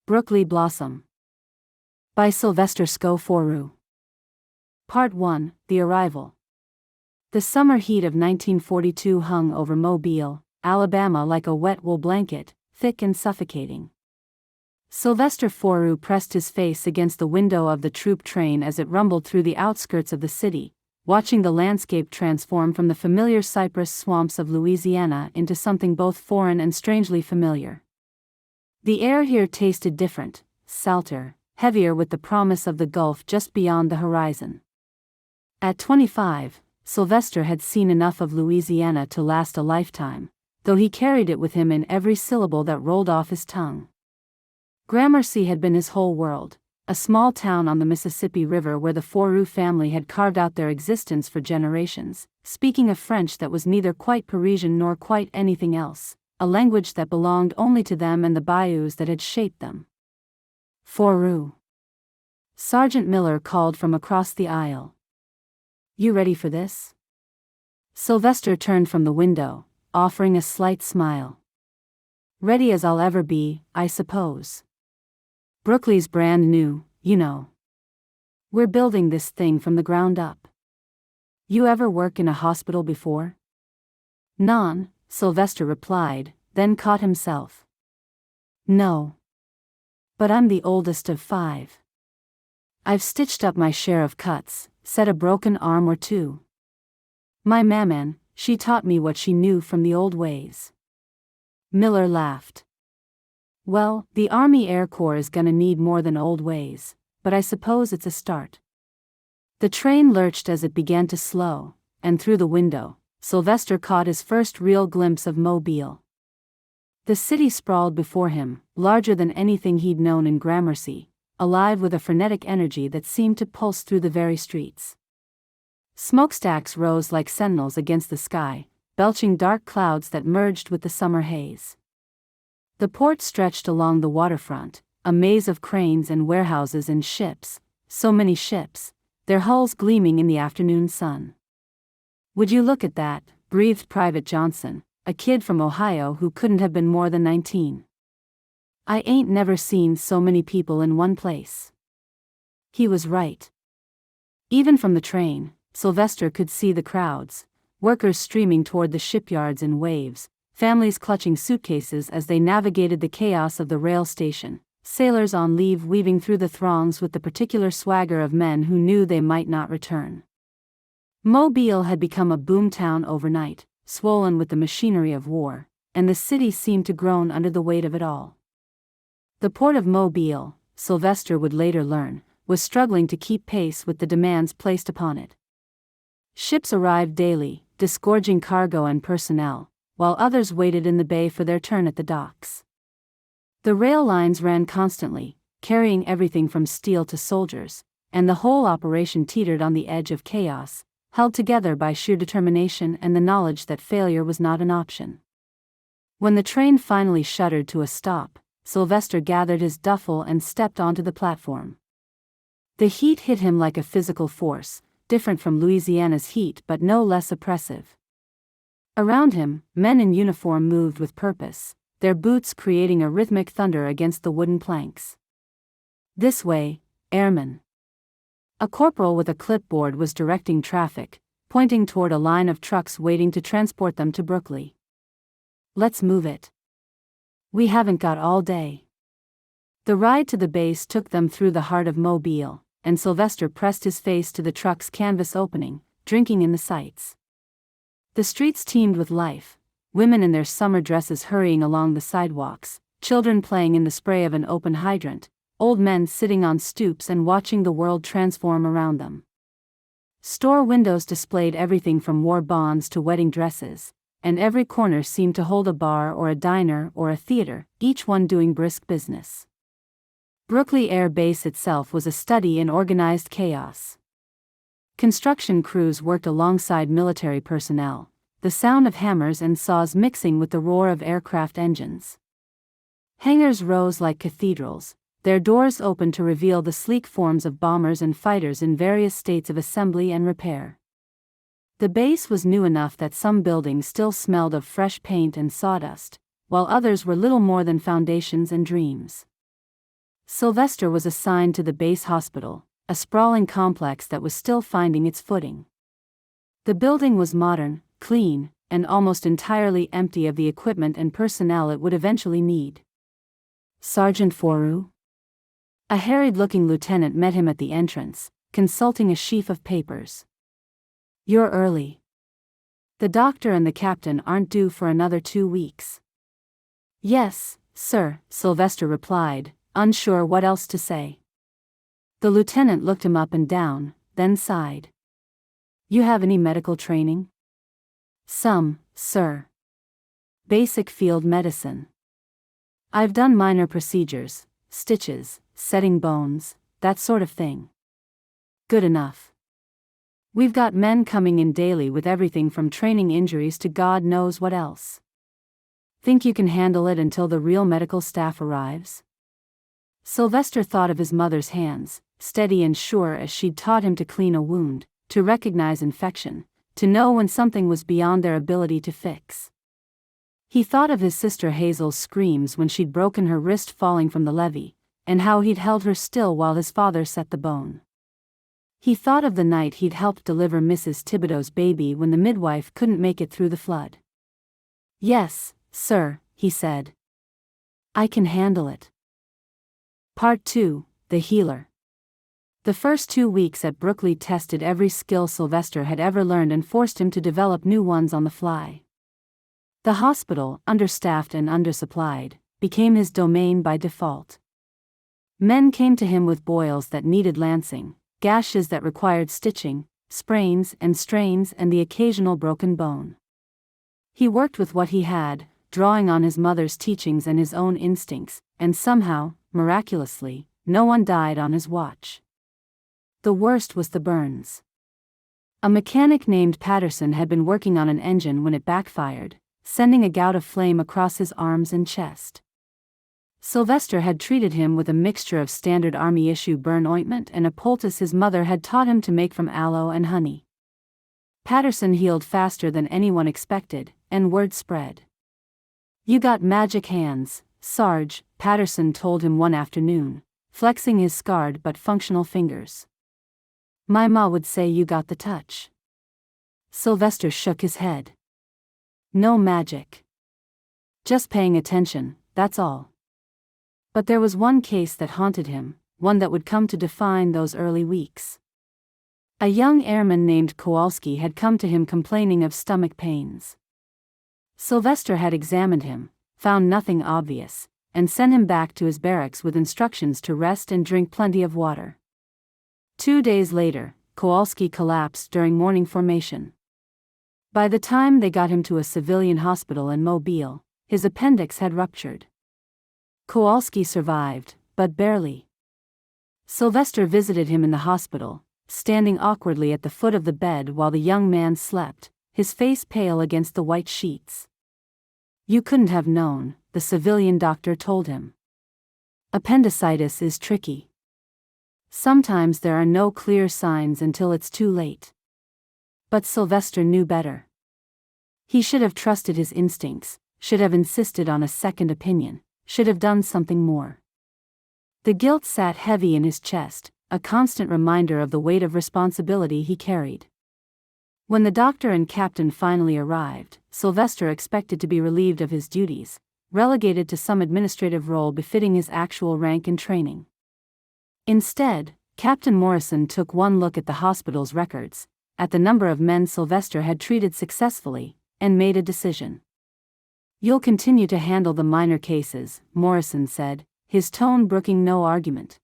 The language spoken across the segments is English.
Brookley Blossom. By Sylvester Sko Fourroux. Part 1, The Arrival. The summer heat of 1942 hung over Mobile, Alabama like a wet wool blanket, thick and suffocating. Sylvester Forou pressed his face against the window of the troop train as it rumbled through the outskirts of the city, watching the landscape transform from the familiar cypress swamps of Louisiana into something both foreign and strangely familiar. The air here tasted different, salter, heavier with the promise of the Gulf just beyond the horizon. At 25, Sylvester had seen enough of Louisiana to last a lifetime, though he carried it with him in every syllable that rolled off his tongue. Gramercy had been his whole world, a small town on the Mississippi River where the Forou family had carved out their existence for generations, speaking a French that was neither quite Parisian nor quite anything else, a language that belonged only to them and the bayous that had shaped them. Forou. Sergeant Miller called from across the aisle. "You ready for this?" Sylvester turned from the window, offering a slight smile. "Ready as I'll ever be, I suppose. Brookley's brand new, you know. We're building this thing from the ground up. You ever work in a hospital before?" "Non," Sylvester replied, then caught himself. "No. But I'm the oldest of 5. I've stitched up my share of cuts, set a broken arm or two. My maman, she taught me what she knew from the old ways." Miller laughed. "Well, the Army Air Corps is gonna need more than old ways, but I suppose it's a start." The train lurched as it began to slow, and through the window, Sylvester caught his first real glimpse of Mobile. The city sprawled before him, larger than anything he'd known in Gramercy, alive with a frenetic energy that seemed to pulse through the very streets. Smokestacks rose like sentinels against the sky, belching dark clouds that merged with the summer haze. The port stretched along the waterfront, a maze of cranes and warehouses and ships, so many ships, their hulls gleaming in the afternoon sun. "Would you look at that," breathed Private Johnson, a kid from Ohio who couldn't have been more than 19. "I ain't never seen so many people in one place." He was right. Even from the train, Sylvester could see the crowds, workers streaming toward the shipyards in waves, families clutching suitcases as they navigated the chaos of the rail station, sailors on leave weaving through the throngs with the particular swagger of men who knew they might not return. Mobile had become a boom town overnight, swollen with the machinery of war, and the city seemed to groan under the weight of it all. The port of Mobile, Sylvester would later learn, was struggling to keep pace with the demands placed upon it. Ships arrived daily, disgorging cargo and personnel, while others waited in the bay for their turn at the docks. The rail lines ran constantly, carrying everything from steel to soldiers, and the whole operation teetered on the edge of chaos, held together by sheer determination and the knowledge that failure was not an option. When the train finally shuddered to a stop, Sylvester gathered his duffel and stepped onto the platform. The heat hit him like a physical force, different from Louisiana's heat but no less oppressive. Around him, men in uniform moved with purpose, their boots creating a rhythmic thunder against the wooden planks. "This way, airmen." A corporal with a clipboard was directing traffic, pointing toward a line of trucks waiting to transport them to Brookley. "Let's move it. We haven't got all day." The ride to the base took them through the heart of Mobile, and Sylvester pressed his face to the truck's canvas opening, drinking in the sights. The streets teemed with life, women in their summer dresses hurrying along the sidewalks, children playing in the spray of an open hydrant, old men sitting on stoops and watching the world transform around them. Store windows displayed everything from war bonds to wedding dresses, and every corner seemed to hold a bar or a diner or a theater, each one doing brisk business. Brookley Air Base itself was a study in organized chaos. Construction crews worked alongside military personnel, the sound of hammers and saws mixing with the roar of aircraft engines. Hangars rose like cathedrals, their doors open to reveal the sleek forms of bombers and fighters in various states of assembly and repair. The base was new enough that some buildings still smelled of fresh paint and sawdust, while others were little more than foundations and dreams. Sylvester was assigned to the base hospital, a sprawling complex that was still finding its footing. The building was modern, clean, and almost entirely empty of the equipment and personnel it would eventually need. Sergeant Forou? A harried-looking lieutenant met him at the entrance, consulting a sheaf of papers. "You're early. The doctor and the captain aren't due for another 2 weeks." "Yes, sir," Sylvester replied, unsure what else to say. The lieutenant looked him up and down, then sighed. "You have any medical training?" "Some, sir. Basic field medicine. I've done minor procedures, stitches, setting bones, that sort of thing." "Good enough. We've got men coming in daily with everything from training injuries to God knows what else. Think you can handle it until the real medical staff arrives?" Sylvester thought of his mother's hands, steady and sure as she'd taught him to clean a wound, to recognize infection, to know when something was beyond their ability to fix. He thought of his sister Hazel's screams when she'd broken her wrist falling from the levee, and how he'd held her still while his father set the bone. He thought of the night he'd helped deliver Mrs. Thibodeau's baby when the midwife couldn't make it through the flood. "Yes, sir," he said. "I can handle it." Part 2, The Healer. The first 2 weeks at Brookley tested every skill Sylvester had ever learned and forced him to develop new ones on the fly. The hospital, understaffed and undersupplied, became his domain by default. Men came to him with boils that needed lancing, gashes that required stitching, sprains and strains and the occasional broken bone. He worked with what he had, drawing on his mother's teachings and his own instincts, and somehow, miraculously, no one died on his watch. The worst was the burns. A mechanic named Patterson had been working on an engine when it backfired, sending a gout of flame across his arms and chest. Sylvester had treated him with a mixture of standard army-issue burn ointment and a poultice his mother had taught him to make from aloe and honey. Patterson healed faster than anyone expected, and word spread. "You got magic hands, Sarge," Patterson told him one afternoon, flexing his scarred but functional fingers. "My ma would say you got the touch." Sylvester shook his head. "No magic. Just paying attention, that's all." But there was one case that haunted him, one that would come to define those early weeks. A young airman named Kowalski had come to him complaining of stomach pains. Sylvester had examined him, found nothing obvious, and sent him back to his barracks with instructions to rest and drink plenty of water. 2 days later, Kowalski collapsed during morning formation. By the time they got him to a civilian hospital in Mobile, his appendix had ruptured. Kowalski survived, but barely. Sylvester visited him in the hospital, standing awkwardly at the foot of the bed while the young man slept, his face pale against the white sheets. "You couldn't have known," the civilian doctor told him. "Appendicitis is tricky. Sometimes there are no clear signs until it's too late." But Sylvester knew better. He should have trusted his instincts, should have insisted on a second opinion, should have done something more. The guilt sat heavy in his chest, a constant reminder of the weight of responsibility he carried. When the doctor and captain finally arrived, Sylvester expected to be relieved of his duties, relegated to some administrative role befitting his actual rank and training. Instead, Captain Morrison took one look at the hospital's records, at the number of men Sylvester had treated successfully, and made a decision. "You'll continue to handle the minor cases," Morrison said, his tone brooking no argument.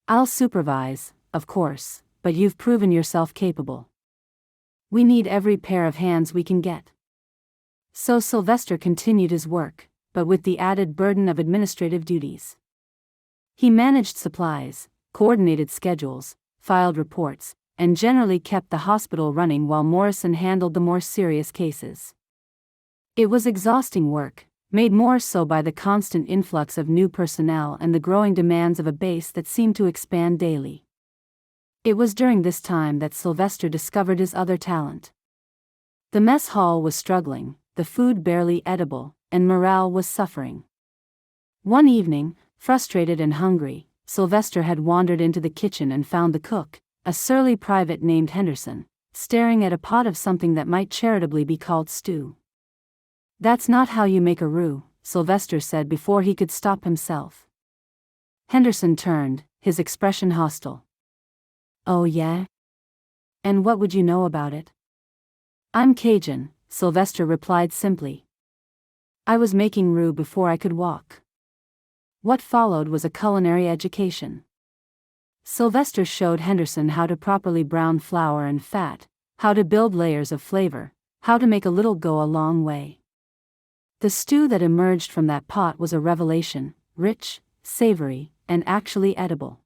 "I'll supervise, of course, but you've proven yourself capable. We need every pair of hands we can get." So Sylvester continued his work, but with the added burden of administrative duties. He managed supplies, coordinated schedules, filed reports, and generally kept the hospital running while Morrison handled the more serious cases. It was exhausting work, made more so by the constant influx of new personnel and the growing demands of a base that seemed to expand daily. It was during this time that Sylvester discovered his other talent. The mess hall was struggling, the food barely edible, and morale was suffering. One evening, Frustrated and hungry, Sylvester had wandered into the kitchen and found the cook, a surly private named Henderson, staring at a pot of something that might charitably be called stew. "That's not how you make a roux," Sylvester said before he could stop himself. Henderson turned, his expression hostile. "Oh yeah? And what would you know about it?" "I'm Cajun," Sylvester replied simply. "I was making roux before I could walk." What followed was a culinary education. Sylvester showed Henderson how to properly brown flour and fat, how to build layers of flavor, how to make a little go a long way. The stew that emerged from that pot was a revelation, rich, savory, and actually edible.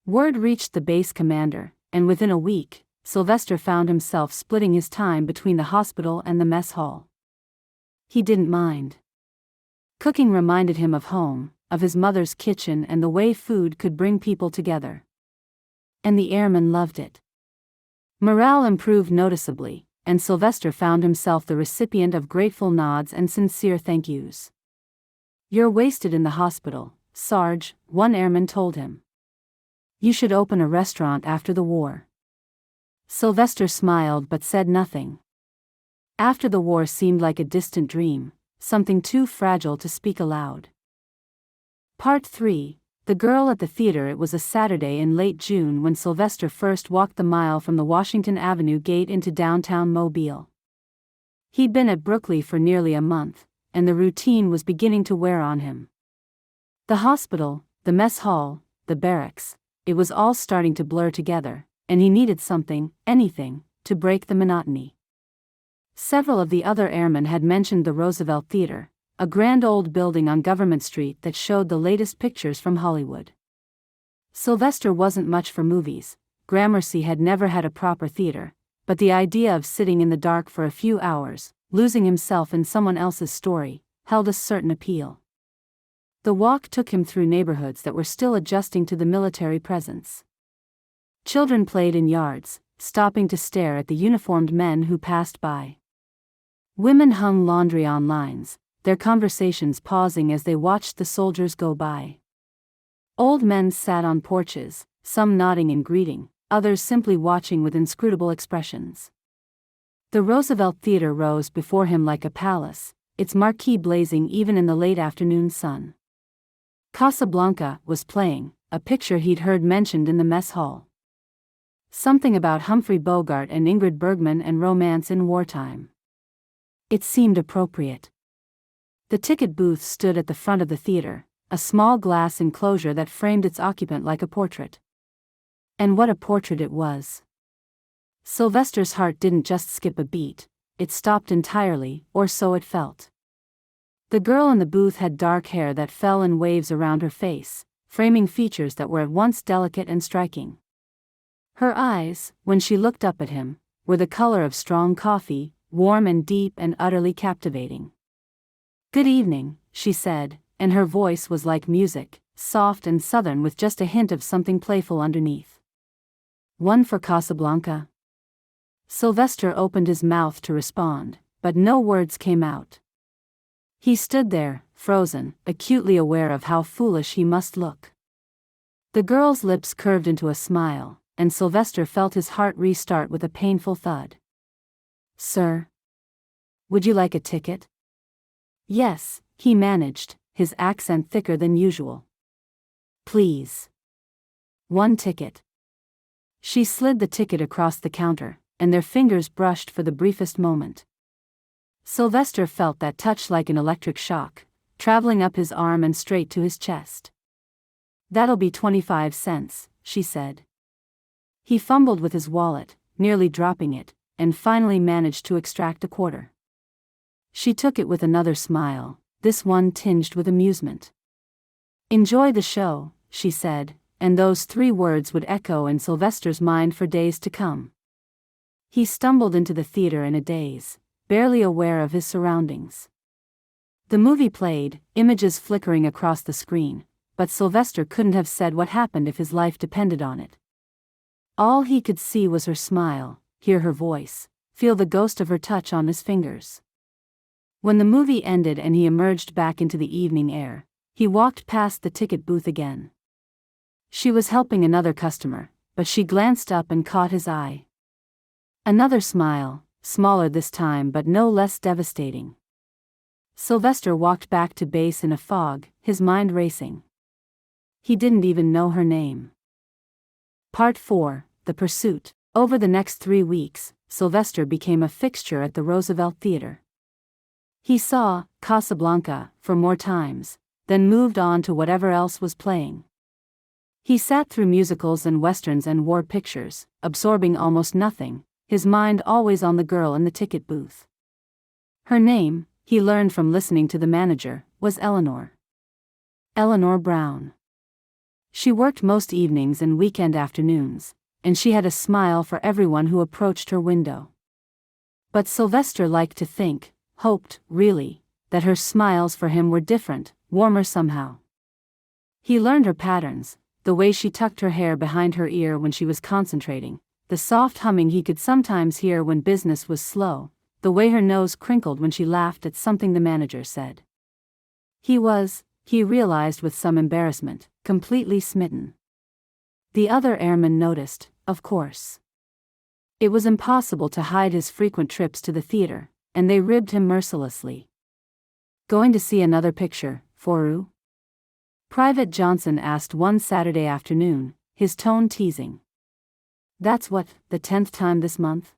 Word reached the base commander, and within a week, Sylvester found himself splitting his time between the hospital and the mess hall. He didn't mind. Cooking reminded him of home, of his mother's kitchen and the way food could bring people together. And the airmen loved it. Morale improved noticeably, and Sylvester found himself the recipient of grateful nods and sincere thank yous. "You're wasted in the hospital, Sarge," one airman told him. "You should open a restaurant after the war." Sylvester smiled but said nothing. After the war seemed like a distant dream, something too fragile to speak aloud. Part 3, The Girl at the Theater. It was a Saturday in late June when Sylvester first walked the mile from the Washington Avenue gate into downtown Mobile. He'd been at Brookley for nearly a month, and the routine was beginning to wear on him. The hospital, the mess hall, the barracks, it was all starting to blur together, and he needed something, anything, to break the monotony. Several of the other airmen had mentioned the Roosevelt Theater, a grand old building on Government Street that showed the latest pictures from Hollywood. Sylvester wasn't much for movies. Gramercy had never had a proper theater, but the idea of sitting in the dark for a few hours, losing himself in someone else's story, held a certain appeal. The walk took him through neighborhoods that were still adjusting to the military presence. Children played in yards, stopping to stare at the uniformed men who passed by. Women hung laundry on lines, their conversations pausing as they watched the soldiers go by. Old men sat on porches, some nodding in greeting, others simply watching with inscrutable expressions. The Roosevelt Theater rose before him like a palace, its marquee blazing even in the late afternoon sun. Casablanca was playing, a picture he'd heard mentioned in the mess hall. Something about Humphrey Bogart and Ingrid Bergman and romance in wartime. It seemed appropriate. The ticket booth stood at the front of the theater, a small glass enclosure that framed its occupant like a portrait. And what a portrait it was! Sylvester's heart didn't just skip a beat, it stopped entirely, or so it felt. The girl in the booth had dark hair that fell in waves around her face, framing features that were at once delicate and striking. Her eyes, when she looked up at him, were the color of strong coffee, warm and deep and utterly captivating. "Good evening," she said, and her voice was like music, soft and southern with just a hint of something playful underneath. "One for Casablanca?" Sylvester opened his mouth to respond, but no words came out. He stood there, frozen, acutely aware of how foolish he must look. The girl's lips curved into a smile, and Sylvester felt his heart restart with a painful thud. "Sir? Would you like a ticket?" "Yes," he managed, his accent thicker than usual. "Please. One ticket." She slid the ticket across the counter, and their fingers brushed for the briefest moment. Sylvester felt that touch like an electric shock, traveling up his arm and straight to his chest. "That'll be 25 cents, she said. He fumbled with his wallet, nearly dropping it, and finally managed to extract a quarter. She took it with another smile, this one tinged with amusement. "Enjoy the show," she said, and those 3 words would echo in Sylvester's mind for days to come. He stumbled into the theater in a daze, barely aware of his surroundings. The movie played, images flickering across the screen, but Sylvester couldn't have said what happened if his life depended on it. All he could see was her smile, hear her voice, feel the ghost of her touch on his fingers. When the movie ended and he emerged back into the evening air, He walked past the ticket booth again. She was helping another customer, but she glanced up and caught his eye. Another smile, smaller this time but no less devastating. Sylvester walked back to base in a fog, his mind racing. He didn't even know her name. Part 4, The Pursuit. Over the next 3 weeks, Sylvester became a fixture at the Roosevelt Theater. He saw Casablanca 4 more times, then moved on to whatever else was playing. He sat through musicals and westerns and war pictures, absorbing almost nothing, his mind always on the girl in the ticket booth. Her name, he learned from listening to the manager, was Eleanor. Eleanor Brown. She worked most evenings and weekend afternoons, and she had a smile for everyone who approached her window. But Sylvester liked to think, hoped, really, that her smiles for him were different, warmer somehow. He learned her patterns, the way she tucked her hair behind her ear when she was concentrating, the soft humming he could sometimes hear when business was slow, the way her nose crinkled when she laughed at something the manager said. He realized with some embarrassment, completely smitten. The other airmen noticed, of course. It was impossible to hide his frequent trips to the theater, and they ribbed him mercilessly. "Going to see another picture, Forou?" Private Johnson asked one Saturday afternoon, his tone teasing. "That's what, the 10th time this month?"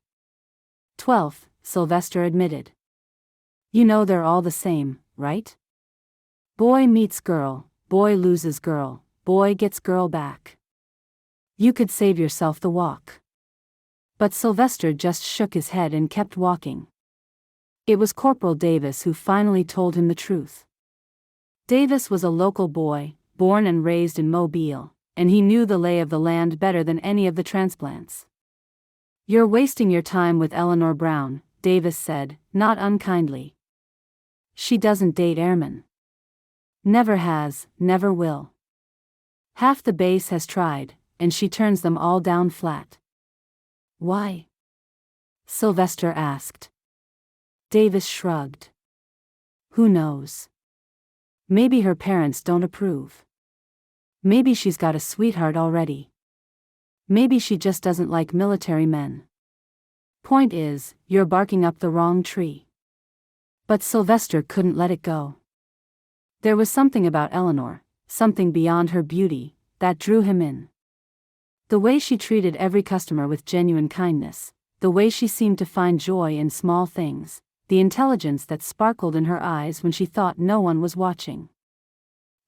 "12th, Sylvester admitted. "You know they're all the same, right? Boy meets girl, boy loses girl, boy gets girl back. You could save yourself the walk." But Sylvester just shook his head and kept walking. It was Corporal Davis who finally told him the truth. Davis was a local boy, born and raised in Mobile, and he knew the lay of the land better than any of the transplants. "You're wasting your time with Eleanor Brown," Davis said, not unkindly. "She doesn't date airmen. Never has, never will. Half the base has tried, and she turns them all down flat." "Why?" Sylvester asked. Davis shrugged. "Who knows? Maybe her parents don't approve. Maybe she's got a sweetheart already. Maybe she just doesn't like military men. Point is, you're barking up the wrong tree." But Sylvester couldn't let it go. There was something about Eleanor, something beyond her beauty, that drew him in. The way she treated every customer with genuine kindness, the way she seemed to find joy in small things, the intelligence that sparkled in her eyes when she thought no one was watching.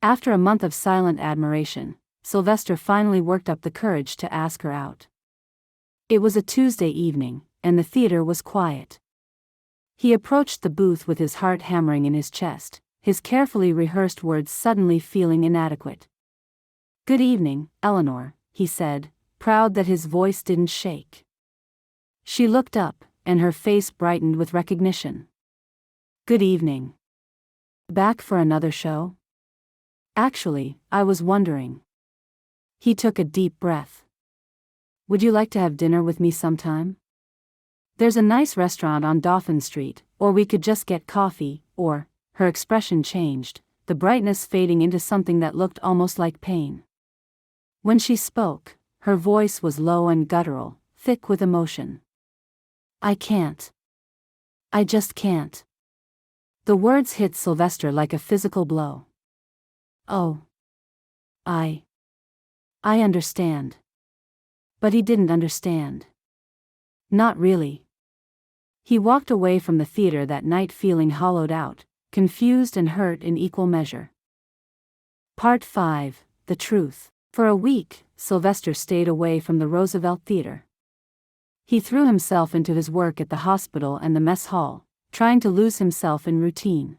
After a month of silent admiration, Sylvester finally worked up the courage to ask her out. It was a Tuesday evening, and the theater was quiet. He approached the booth with his heart hammering in his chest, his carefully rehearsed words suddenly feeling inadequate. "Good evening, Eleanor," he said, proud that his voice didn't shake. She looked up, and her face brightened with recognition. "Good evening. Back for another show?" "Actually, I was wondering." He took a deep breath. "Would you like to have dinner with me sometime? There's a nice restaurant on Dauphin Street, or we could just get coffee, or..." Her expression changed, the brightness fading into something that looked almost like pain. When she spoke, her voice was low and guttural, thick with emotion. "I can't. I just can't." The words hit Sylvester like a physical blow. "Oh. I understand." But he didn't understand. Not really. He walked away from the theater that night feeling hollowed out, confused and hurt in equal measure. Part 5, The Truth. For a week, Sylvester stayed away from the Roosevelt Theater. He threw himself into his work at the hospital and the mess hall, trying to lose himself in routine.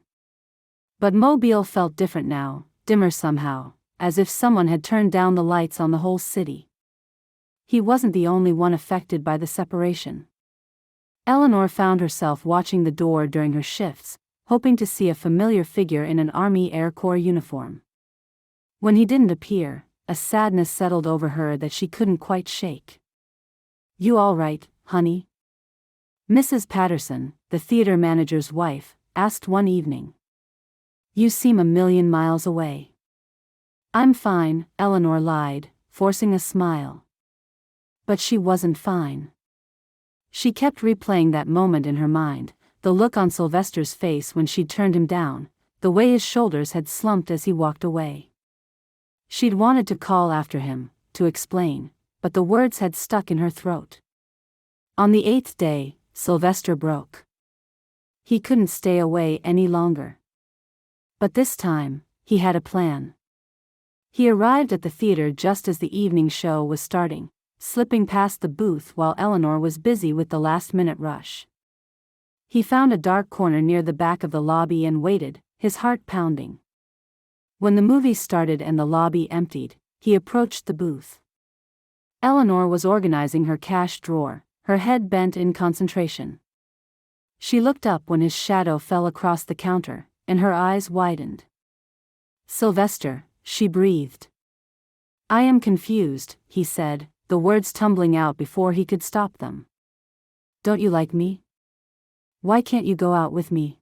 But Mobile felt different now, dimmer somehow, as if someone had turned down the lights on the whole city. He wasn't the only one affected by the separation. Eleanor found herself watching the door during her shifts, hoping to see a familiar figure in an Army Air Corps uniform. When he didn't appear, a sadness settled over her that she couldn't quite shake. "You all right, honey?" Mrs. Patterson, the theater manager's wife, asked one evening. You seem a million miles away. I'm fine, Eleanor lied, forcing a smile. But she wasn't fine. She kept replaying that moment in her mind, the look on Sylvester's face when she'd turned him down, the way his shoulders had slumped as he walked away. She'd wanted to call after him, to explain, but the words had stuck in her throat. On the 8th day, Sylvester broke. He couldn't stay away any longer. But this time, he had a plan. He arrived at the theater just as the evening show was starting, slipping past the booth while Eleanor was busy with the last-minute rush. He found a dark corner near the back of the lobby and waited, his heart pounding. When the movie started and the lobby emptied, he approached the booth. Eleanor was organizing her cash drawer, her head bent in concentration. She looked up when his shadow fell across the counter, and her eyes widened. "Sylvester," she breathed. "I am confused," he said, the words tumbling out before he could stop them. "Don't you like me? Why can't you go out with me?"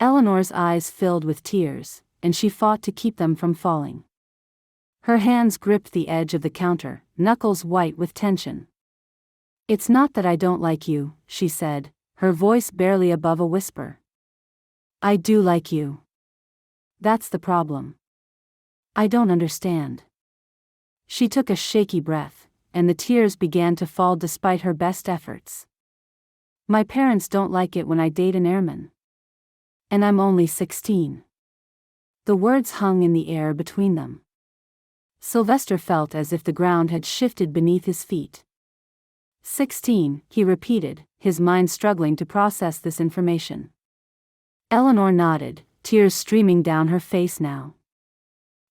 Eleanor's eyes filled with tears, and she fought to keep them from falling. Her hands gripped the edge of the counter, knuckles white with tension. "It's not that I don't like you," she said, her voice barely above a whisper. "I do like you. That's the problem. I don't understand." She took a shaky breath, and the tears began to fall despite her best efforts. "My parents don't like it when I date an airman. And I'm only 16. The words hung in the air between them. Sylvester felt as if the ground had shifted beneath his feet. 16, he repeated, his mind struggling to process this information. Eleanor nodded, tears streaming down her face now.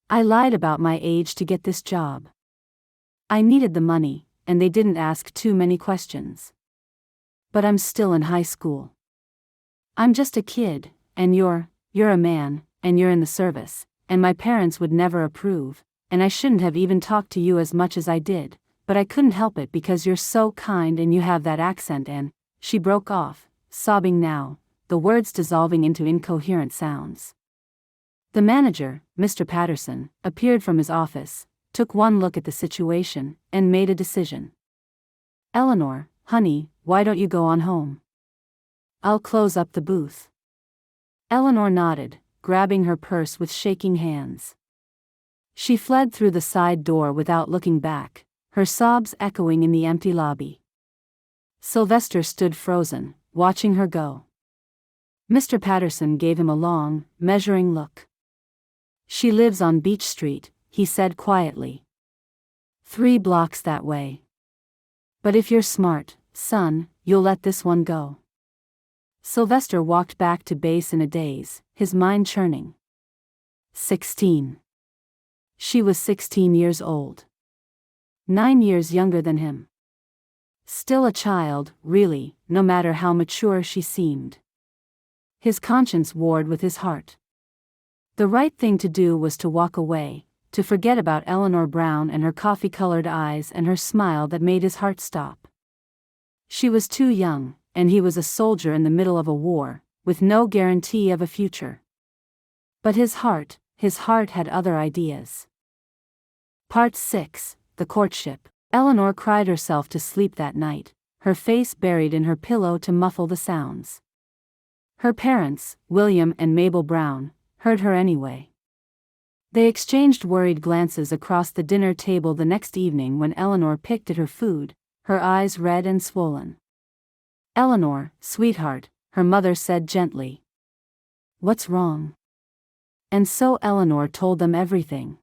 "I lied about my age to get this job. I needed the money, and they didn't ask too many questions. But I'm still in high school. I'm just a kid, and you're a man, and you're in the service, and my parents would never approve, and I shouldn't have even talked to you as much as I did, but I couldn't help it because you're so kind and you have that accent and," she broke off, sobbing now, the words dissolving into incoherent sounds. The manager, Mr. Patterson, appeared from his office, took one look at the situation, and made a decision. "Eleanor, honey, why don't you go on home? I'll close up the booth." Eleanor nodded, grabbing her purse with shaking hands. She fled through the side door without looking back, her sobs echoing in the empty lobby. Sylvester stood frozen, watching her go. Mr. Patterson gave him a long, measuring look. "She lives on Beach Street," he said quietly. 3 blocks that way. But if you're smart, son, you'll let this one go." Sylvester walked back to base in a daze, his mind churning. 16. She was 16 years old. 9 years younger than him. Still a child, really, no matter how mature she seemed. His conscience warred with his heart. The right thing to do was to walk away, to forget about Eleanor Brown and her coffee-colored eyes and her smile that made his heart stop. She was too young, and he was a soldier in the middle of a war, with no guarantee of a future. But his heart had other ideas. Part 6, The Courtship. Eleanor cried herself to sleep that night, her face buried in her pillow to muffle the sounds. Her parents, William and Mabel Brown, heard her anyway. They exchanged worried glances across the dinner table the next evening when Eleanor picked at her food, her eyes red and swollen. "Eleanor, sweetheart," her mother said gently. "What's wrong?" And so Eleanor told them everything.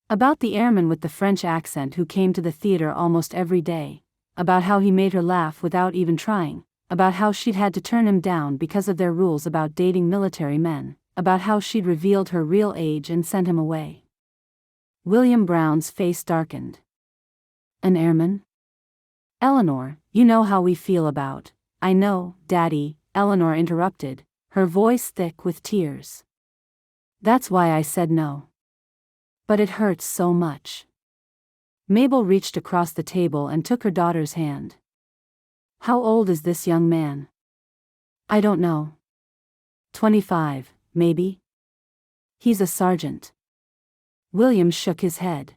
About the airman with the French accent who came to the theater almost every day, about how he made her laugh without even trying, about how she'd had to turn him down because of their rules about dating military men, about how she'd revealed her real age and sent him away. William Brown's face darkened. "An airman? Eleanor, you know how we feel about—" "I know, Daddy," Eleanor interrupted, her voice thick with tears. "That's why I said no. But it hurts so much." Mabel reached across the table and took her daughter's hand. "How old is this young man?" "I don't know. 25, maybe." He's a sergeant. William shook his head.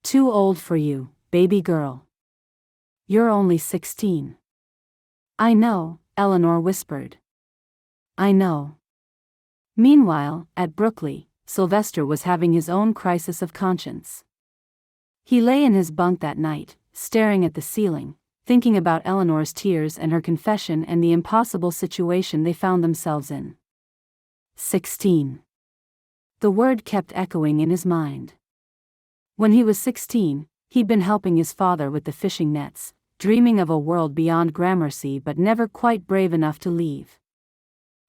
Too old for you, baby girl. You're only 16. I know, Eleanor whispered. I know. Meanwhile, at Brookley, Sylvester was having his own crisis of conscience. He lay in his bunk that night, staring at the ceiling, thinking about Eleanor's tears and her confession and the impossible situation they found themselves in. 16. The word kept echoing in his mind. When he was 16, he'd been helping his father with the fishing nets, dreaming of a world beyond Gramercy but never quite brave enough to leave.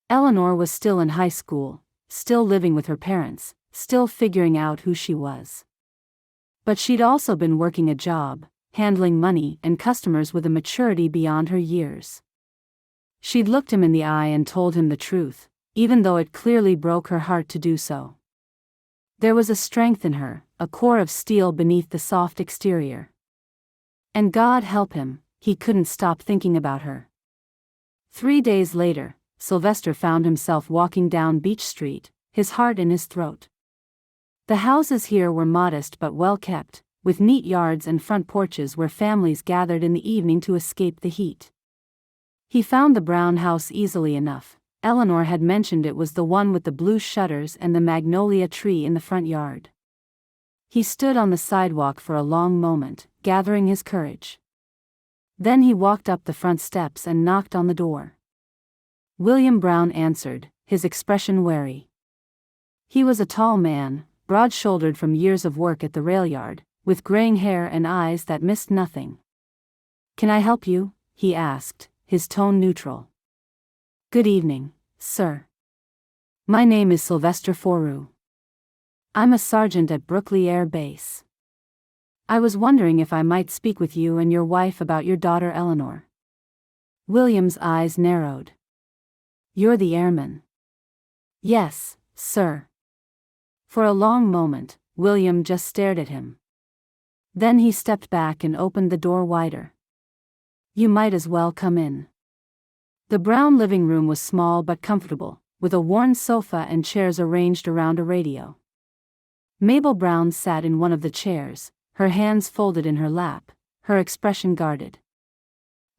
Eleanor was still in high school, still living with her parents, still figuring out who she was. But she'd also been working a job, handling money and customers with a maturity beyond her years. She'd looked him in the eye and told him the truth, even though it clearly broke her heart to do so. There was a strength in her, a core of steel beneath the soft exterior. And God help him, he couldn't stop thinking about her. 3 days later, Sylvester found himself walking down Beach Street, his heart in his throat. The houses here were modest but well kept, with neat yards and front porches where families gathered in the evening to escape the heat. He found the brown house easily enough. Eleanor had mentioned it was the one with the blue shutters and the magnolia tree in the front yard. He stood on the sidewalk for a long moment, gathering his courage. Then he walked up the front steps and knocked on the door. William Brown answered, his expression wary. He was a tall man, broad-shouldered from years of work at the rail yard, with graying hair and eyes that missed nothing. "Can I help you?" he asked, his tone neutral. "Good evening, sir. My name is Sylvester Forou. I'm a sergeant at Brookley Air Base. I was wondering if I might speak with you and your wife about your daughter Eleanor." William's eyes narrowed. "You're the airman?" "Yes, sir." For a long moment, William just stared at him. Then he stepped back and opened the door wider. "You might as well come in." The brown living room was small but comfortable, with a worn sofa and chairs arranged around a radio. Mabel Brown sat in one of the chairs, her hands folded in her lap, her expression guarded.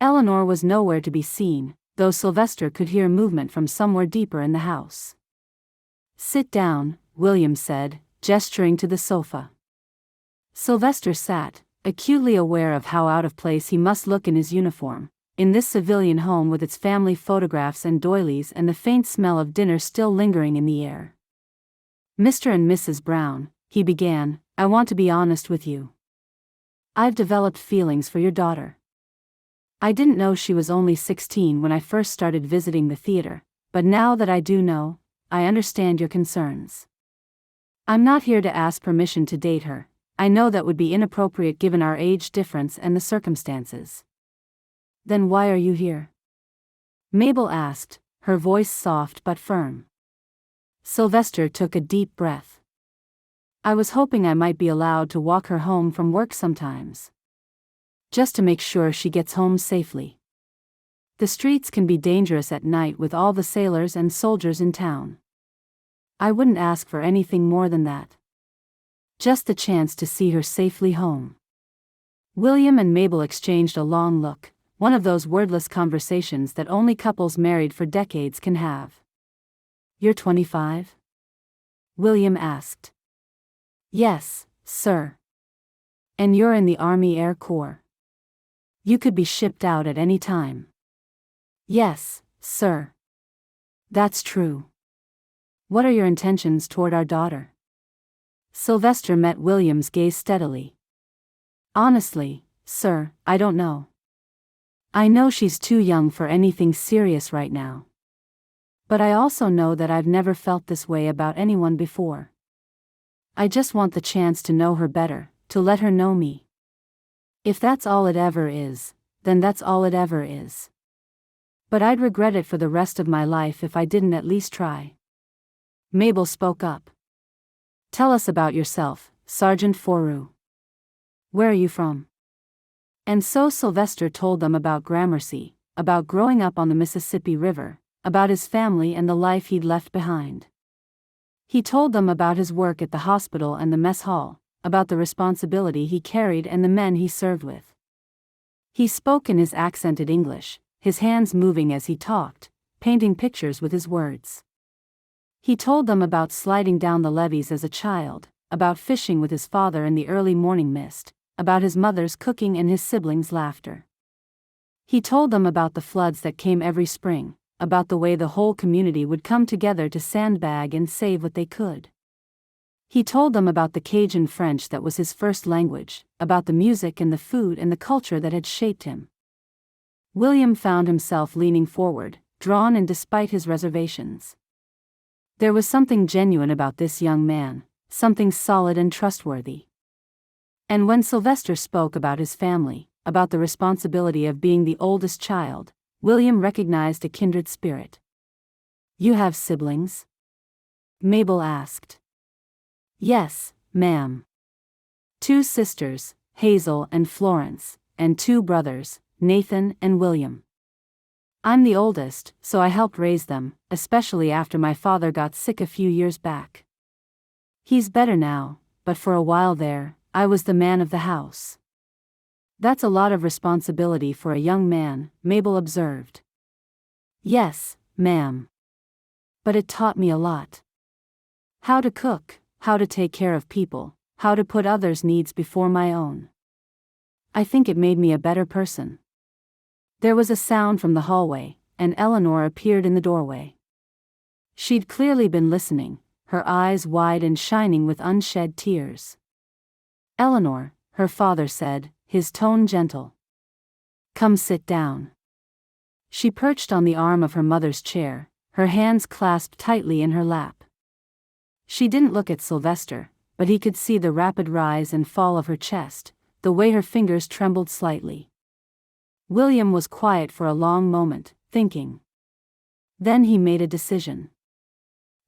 Eleanor was nowhere to be seen, though Sylvester could hear movement from somewhere deeper in the house. "Sit down," William said, gesturing to the sofa. Sylvester sat, acutely aware of how out of place he must look in his uniform, in this civilian home with its family photographs and doilies and the faint smell of dinner still lingering in the air. "Mr. and Mrs. Brown," he began, "I want to be honest with you. I've developed feelings for your daughter. I didn't know she was only 16 when I first started visiting the theater, but now that I do know, I understand your concerns. I'm not here to ask permission to date her. I know that would be inappropriate given our age difference and the circumstances." "Then why are you here?" Mabel asked, her voice soft but firm. Sylvester took a deep breath. "I was hoping I might be allowed to walk her home from work sometimes. Just to make sure she gets home safely. The streets can be dangerous at night with all the sailors and soldiers in town. I wouldn't ask for anything more than that. Just the chance to see her safely home." William and Mabel exchanged a long look, one of those wordless conversations that only couples married for decades can have. "You're 25? William asked. "Yes, sir." "And you're in the Army Air Corps? You could be shipped out at any time." "Yes, sir." "That's true. What are your intentions toward our daughter?" Sylvester met William's gaze steadily. "Honestly, sir, I don't know. I know she's too young for anything serious right now. But I also know that I've never felt this way about anyone before. I just want the chance to know her better, to let her know me. If that's all it ever is, then that's all it ever is. But I'd regret it for the rest of my life if I didn't at least try." Mabel spoke up. "Tell us about yourself, Sergeant Forou. Where are you from?" And so Sylvester told them about Gramercy, about growing up on the Mississippi River, about his family and the life he'd left behind. He told them about his work at the hospital and the mess hall, about the responsibility he carried and the men he served with. He spoke in his accented English, his hands moving as he talked, painting pictures with his words. He told them about sliding down the levees as a child, about fishing with his father in the early morning mist, about his mother's cooking and his siblings' laughter. He told them about the floods that came every spring, about the way the whole community would come together to sandbag and save what they could. He told them about the Cajun French that was his first language, about the music and the food and the culture that had shaped him. William found himself leaning forward, drawn in despite his reservations. There was something genuine about this young man, something solid and trustworthy. And when Sylvester spoke about his family, about the responsibility of being the oldest child, William recognized a kindred spirit. "You have siblings?" Mabel asked. "Yes, ma'am. 2 sisters, Hazel and Florence, and 2 brothers, Nathan and William. I'm the oldest, so I helped raise them, especially after my father got sick a few years back. He's better now, but for a while there, I was the man of the house." "That's a lot of responsibility for a young man," Mabel observed. "Yes, ma'am. But it taught me a lot. How to cook, how to take care of people, how to put others' needs before my own. I think it made me a better person." There was a sound from the hallway, and Eleanor appeared in the doorway. She'd clearly been listening, her eyes wide and shining with unshed tears. "Eleanor," her father said, his tone gentle. "Come sit down." She perched on the arm of her mother's chair, her hands clasped tightly in her lap. She didn't look at Sylvester, but he could see the rapid rise and fall of her chest, the way her fingers trembled slightly. William was quiet for a long moment, thinking. Then he made a decision.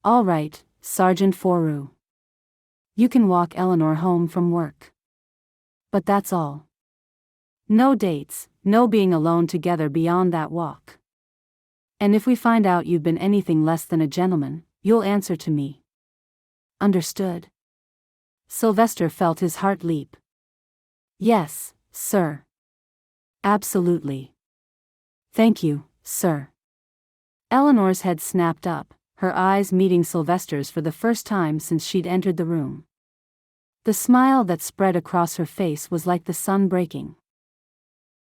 "All right, Sergeant Forou. You can walk Eleanor home from work. But that's all. No dates, no being alone together beyond that walk. And if we find out you've been anything less than a gentleman, you'll answer to me. Understood?" Sylvester felt his heart leap. "Yes, sir. Absolutely. Thank you, sir." Eleanor's head snapped up, her eyes meeting Sylvester's for the first time since she'd entered the room. The smile that spread across her face was like the sun breaking.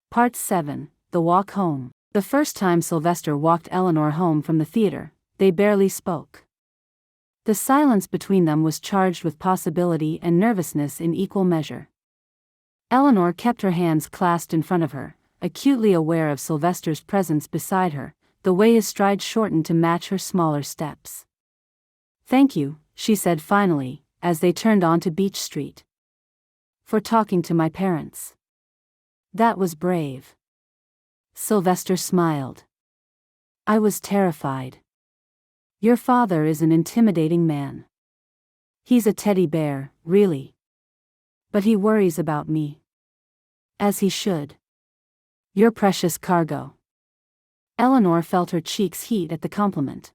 Part 7, The Walk Home. The first time Sylvester walked Eleanor home from the theater, they barely spoke. The silence between them was charged with possibility and nervousness in equal measure. Eleanor kept her hands clasped in front of her, acutely aware of Sylvester's presence beside her, the way his stride shortened to match her smaller steps. "Thank you," she said finally, as they turned onto Beach Street. "For talking to my parents. That was brave." Sylvester smiled. "I was terrified. Your father is an intimidating man. He's a teddy bear, really. But he worries about me. As he should. Your precious cargo." Eleanor felt her cheeks heat at the compliment.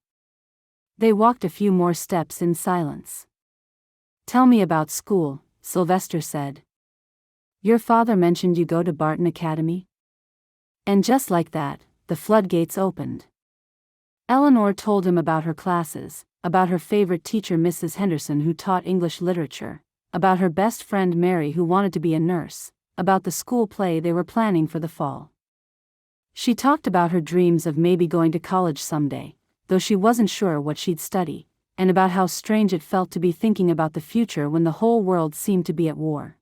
They walked a few more steps in silence. "Tell me about school," Sylvester said. "Your father mentioned you go to Barton Academy?" And just like that, the floodgates opened. Eleanor told him about her classes, about her favorite teacher Mrs. Henderson who taught English literature, about her best friend Mary who wanted to be a nurse, about the school play they were planning for the fall. She talked about her dreams of maybe going to college someday, though she wasn't sure what she'd study, and about how strange it felt to be thinking about the future when the whole world seemed to be at war.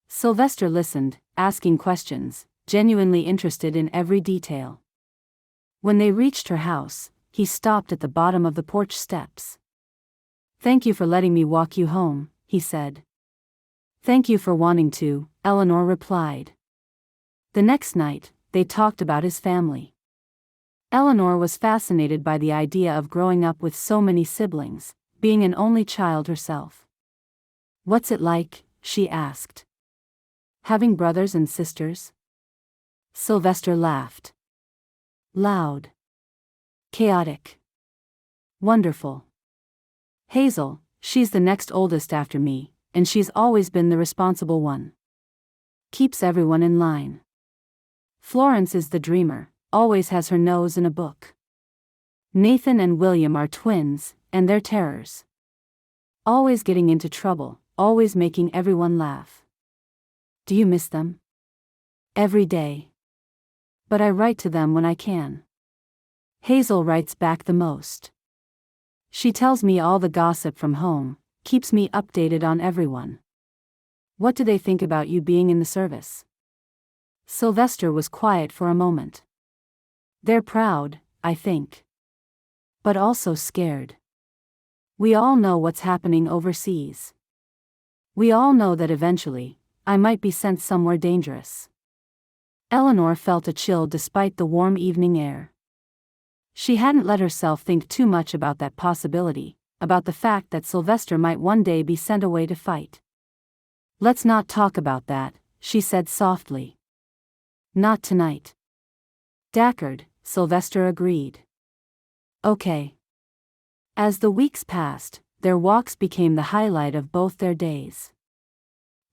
Sylvester listened, asking questions, genuinely interested in every detail. When they reached her house, he stopped at the bottom of the porch steps. "Thank you for letting me walk you home," he said. "Thank you for wanting to," Eleanor replied. The next night, they talked about his family. Eleanor was fascinated by the idea of growing up with so many siblings, being an only child herself. "What's it like?" she asked. "Having brothers and sisters?" Sylvester laughed. "Loud. Chaotic. Wonderful. Hazel, she's the next oldest after me, and she's always been the responsible one. Keeps everyone in line. Florence is the dreamer, always has her nose in a book. Nathan and William are twins, and they're terrors. Always getting into trouble, always making everyone laugh. Do you miss them? Every day. But I write to them when I can. Hazel writes back the most. She tells me all the gossip from home, keeps me updated on everyone. What do they think about you being in the service? Sylvester was quiet for a moment. They're proud, I think. But also scared. We all know what's happening overseas. We all know that eventually, I might be sent somewhere dangerous. Eleanor felt a chill despite the warm evening air. She hadn't let herself think too much about that possibility, about the fact that Sylvester might one day be sent away to fight. Let's not talk about that, she said softly. Not tonight. Dacard, Sylvester agreed. Okay. As the weeks passed, their walks became the highlight of both their days.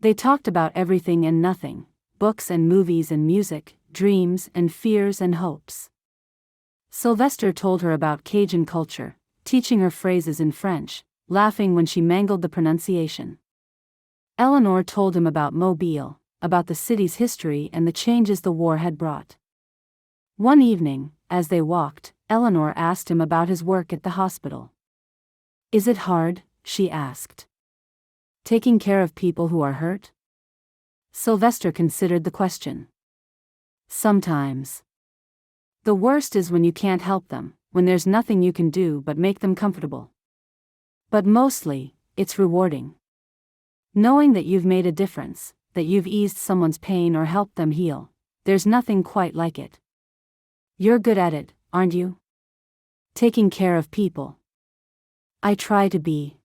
They talked about everything and nothing, books and movies and music, dreams and fears and hopes. Sylvester told her about Cajun culture, teaching her phrases in French, laughing when she mangled the pronunciation. Eleanor told him about Mobile, about the city's history and the changes the war had brought. One evening, as they walked, Eleanor asked him about his work at the hospital. Is it hard? She asked. Taking care of people who are hurt? Sylvester considered the question. Sometimes. The worst is when you can't help them, when there's nothing you can do but make them comfortable. But mostly, it's rewarding. Knowing that you've made a difference, that you've eased someone's pain or helped them heal, there's nothing quite like it. You're good at it, aren't you? Taking care of people. I try to be.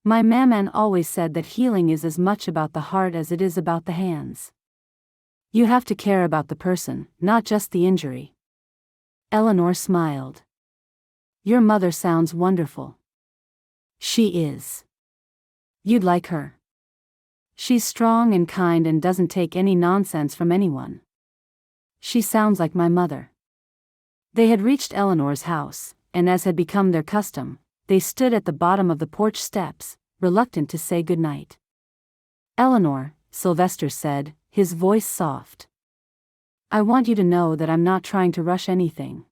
My maman always said that healing is as much about the heart as it is about the hands. You have to care about the person, not just the injury. Eleanor smiled. Your mother sounds wonderful. She is. You'd like her. She's strong and kind and doesn't take any nonsense from anyone. She sounds like my mother. They had reached Eleanor's house, and as had become their custom, they stood at the bottom of the porch steps, reluctant to say goodnight. Eleanor, Sylvester said, his voice soft. I want you to know that I'm not trying to rush anything.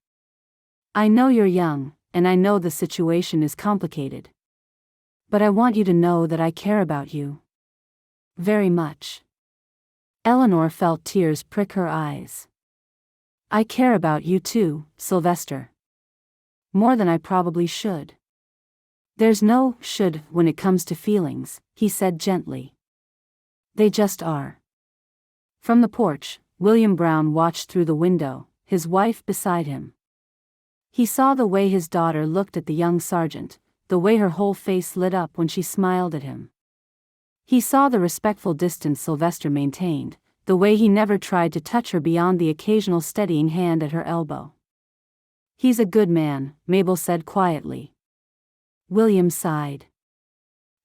I know you're young, and I know the situation is complicated. But I want you to know that I care about you. Very much. Eleanor felt tears prick her eyes. I care about you too, Sylvester. More than I probably should. There's no should when it comes to feelings, he said gently. They just are. From the porch, William Brown watched through the window, his wife beside him. He saw the way his daughter looked at the young sergeant, the way her whole face lit up when she smiled at him. He saw the respectful distance Sylvester maintained, the way he never tried to touch her beyond the occasional steadying hand at her elbow. He's a good man, Mabel said quietly. William sighed.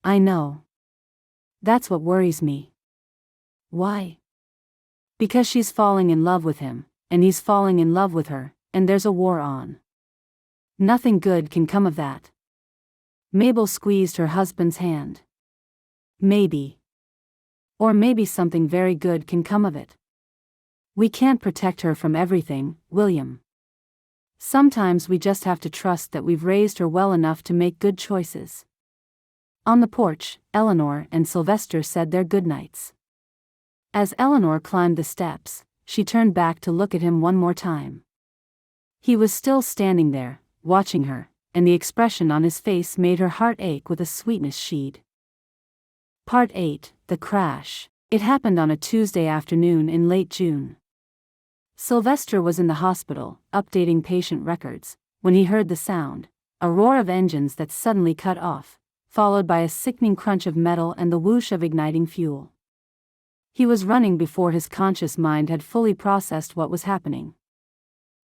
I know. That's what worries me. Why? Because she's falling in love with him, and he's falling in love with her, and there's a war on. Nothing good can come of that. Mabel squeezed her husband's hand. Maybe. Or maybe something very good can come of it. We can't protect her from everything, William. Sometimes we just have to trust that we've raised her well enough to make good choices. On the porch, Eleanor and Sylvester said their goodnights. As Eleanor climbed the steps, she turned back to look at him one more time. He was still standing there, watching her, and the expression on his face made her heart ache with a sweetness she'd. Part 8, The Crash. It happened on a Tuesday afternoon in late June. Sylvester was in the hospital, updating patient records, when he heard the sound, a roar of engines that suddenly cut off, followed by a sickening crunch of metal and the whoosh of igniting fuel. He was running before his conscious mind had fully processed what was happening.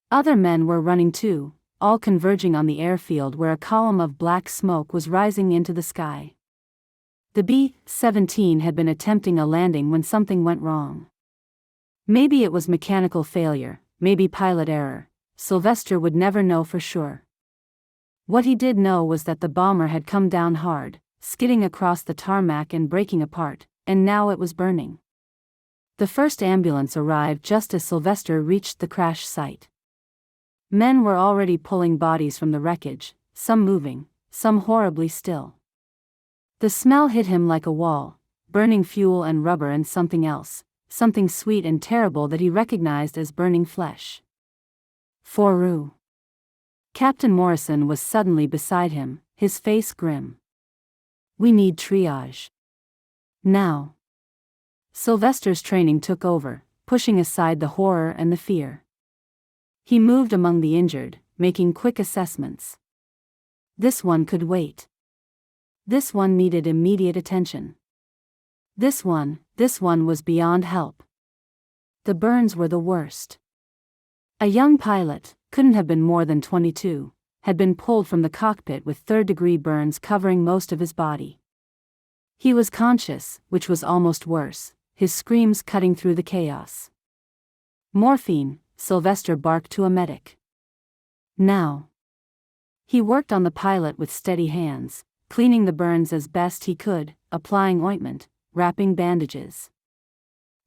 Other men were running too, all converging on the airfield where a column of black smoke was rising into the sky. The B-17 had been attempting a landing when something went wrong. Maybe it was mechanical failure, maybe pilot error. Sylvester would never know for sure. What he did know was that the bomber had come down hard, skidding across the tarmac and breaking apart, and now it was burning. The first ambulance arrived just as Sylvester reached the crash site. Men were already pulling bodies from the wreckage, some moving, some horribly still. The smell hit him like a wall, burning fuel and rubber and something else, something sweet and terrible that he recognized as burning flesh. Forou. Captain Morrison was suddenly beside him, his face grim. We need triage. Now. Sylvester's training took over, pushing aside the horror and the fear. He moved among the injured, making quick assessments. This one could wait. This one needed immediate attention. This one was beyond help. The burns were the worst. A young pilot, couldn't have been more than 22, had been pulled from the cockpit with third-degree burns covering most of his body. He was conscious, which was almost worse, his screams cutting through the chaos. Morphine, Sylvester barked to a medic. Now. He worked on the pilot with steady hands, cleaning the burns as best he could, applying ointment, wrapping bandages.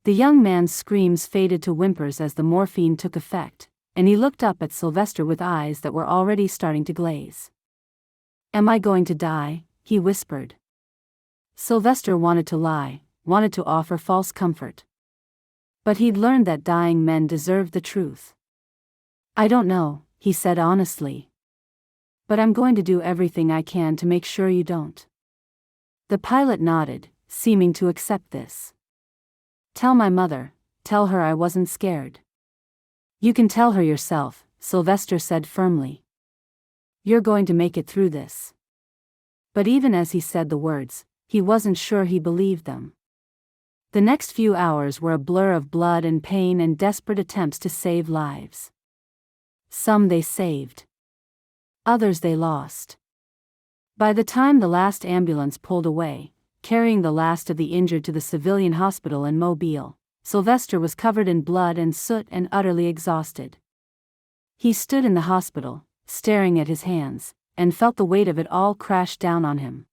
The young man's screams faded to whimpers as the morphine took effect, and he looked up at Sylvester with eyes that were already starting to glaze. Am I going to die? He whispered. Sylvester wanted to lie, wanted to offer false comfort. But he'd learned that dying men deserved the truth. I don't know, he said honestly. But I'm going to do everything I can to make sure you don't. The pilot nodded, seeming to accept this. Tell my mother, tell her I wasn't scared. You can tell her yourself, Sylvester said firmly. You're going to make it through this. But even as he said the words, he wasn't sure he believed them. The next few hours were a blur of blood and pain and desperate attempts to save lives. Some they saved. Others they lost. By the time the last ambulance pulled away, carrying the last of the injured to the civilian hospital in Mobile, Sylvester was covered in blood and soot and utterly exhausted. He stood in the hospital, staring at his hands, and felt the weight of it all crash down on him.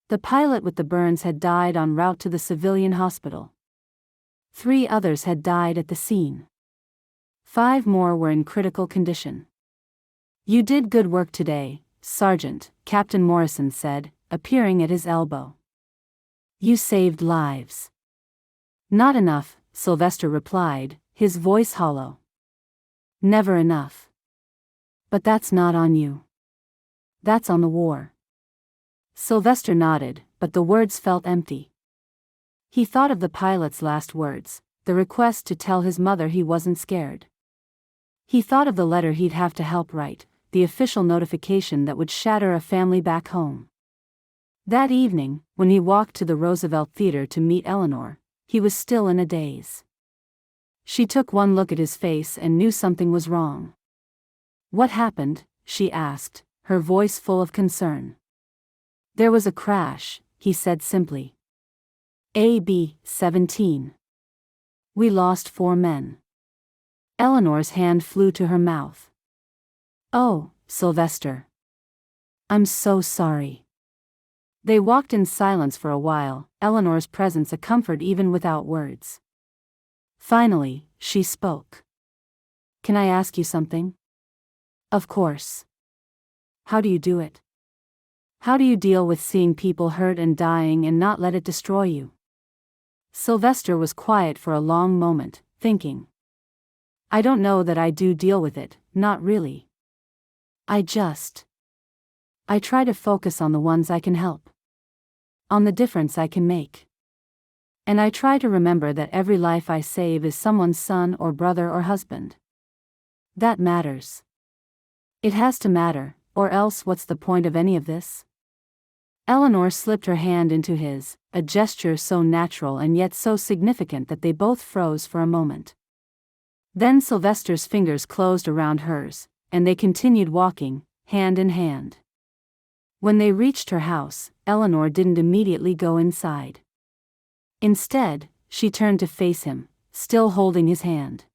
The pilot with the burns had died en route to the civilian hospital. 3 others had died at the scene. 5 more were in critical condition. You did good work today, Sergeant, Captain Morrison said, appearing at his elbow. You saved lives. Not enough, Sylvester replied, his voice hollow. Never enough. But that's not on you. That's on the war. Sylvester nodded, but the words felt empty. He thought of the pilot's last words, the request to tell his mother he wasn't scared. He thought of the letter he'd have to help write, the official notification that would shatter a family back home. That evening, when he walked to the Roosevelt Theater to meet Eleanor, he was still in a daze. She took one look at his face and knew something was wrong. What happened? She asked, her voice full of concern. There was a crash, he said simply. AB-17. We lost 4 men. Eleanor's hand flew to her mouth. Oh, Sylvester. I'm so sorry. They walked in silence for a while, Eleanor's presence a comfort even without words. Finally, she spoke. Can I ask you something? Of course. How do you do it? How do you deal with seeing people hurt and dying and not let it destroy you? Sylvester was quiet for a long moment, thinking. I don't know that I do deal with it, not really. I try to focus on the ones I can help. On the difference I can make. And I try to remember that every life I save is someone's son or brother or husband. That matters. It has to matter, or else what's the point of any of this? Eleanor slipped her hand into his, a gesture so natural and yet so significant that they both froze for a moment. Then Sylvester's fingers closed around hers, and they continued walking, hand in hand. When they reached her house, Eleanor didn't immediately go inside. Instead, she turned to face him, still holding his hand.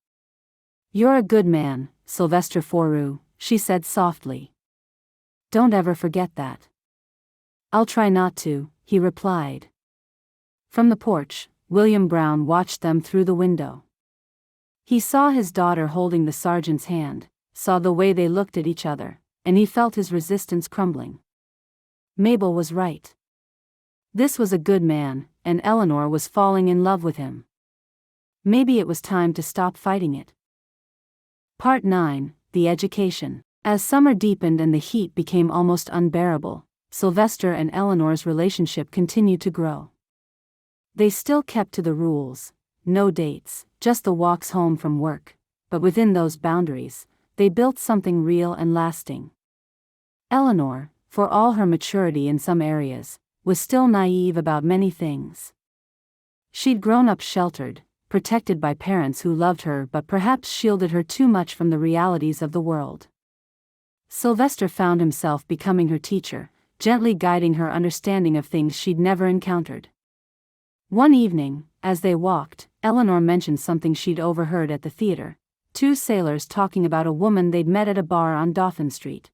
"You're a good man, Sylvester Forou," she said softly. "Don't ever forget that." "I'll try not to," he replied. From the porch, William Brown watched them through the window. He saw his daughter holding the sergeant's hand, saw the way they looked at each other, and he felt his resistance crumbling. Mabel was right. This was a good man, and Eleanor was falling in love with him. Maybe it was time to stop fighting it. Part 9, The Education. As summer deepened and the heat became almost unbearable, Sylvester and Eleanor's relationship continued to grow. They still kept to the rules, no dates, just the walks home from work, but within those boundaries, they built something real and lasting. Eleanor, for all her maturity in some areas, was still naive about many things. She'd grown up sheltered, protected by parents who loved her but perhaps shielded her too much from the realities of the world. Sylvester found himself becoming her teacher, gently guiding her understanding of things she'd never encountered. One evening, as they walked, Eleanor mentioned something she'd overheard at the theater, two sailors talking about a woman they'd met at a bar on Dauphin Street.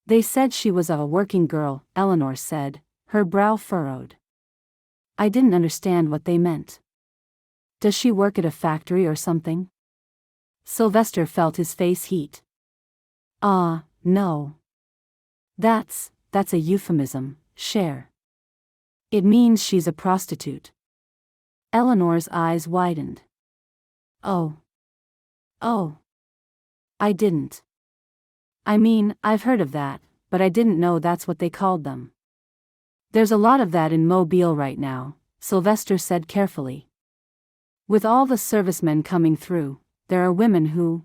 "They said she was a working girl," Eleanor said, her brow furrowed. "I didn't understand what they meant. Does she work at a factory or something?" Sylvester felt his face heat. No. That's a euphemism, Cher. It means she's a prostitute." Eleanor's eyes widened. Oh. I didn't. I mean, I've heard of that, but I didn't know that's what they called them. There's a lot of that in Mobile right now, Sylvester said carefully. With all the servicemen coming through, there are women who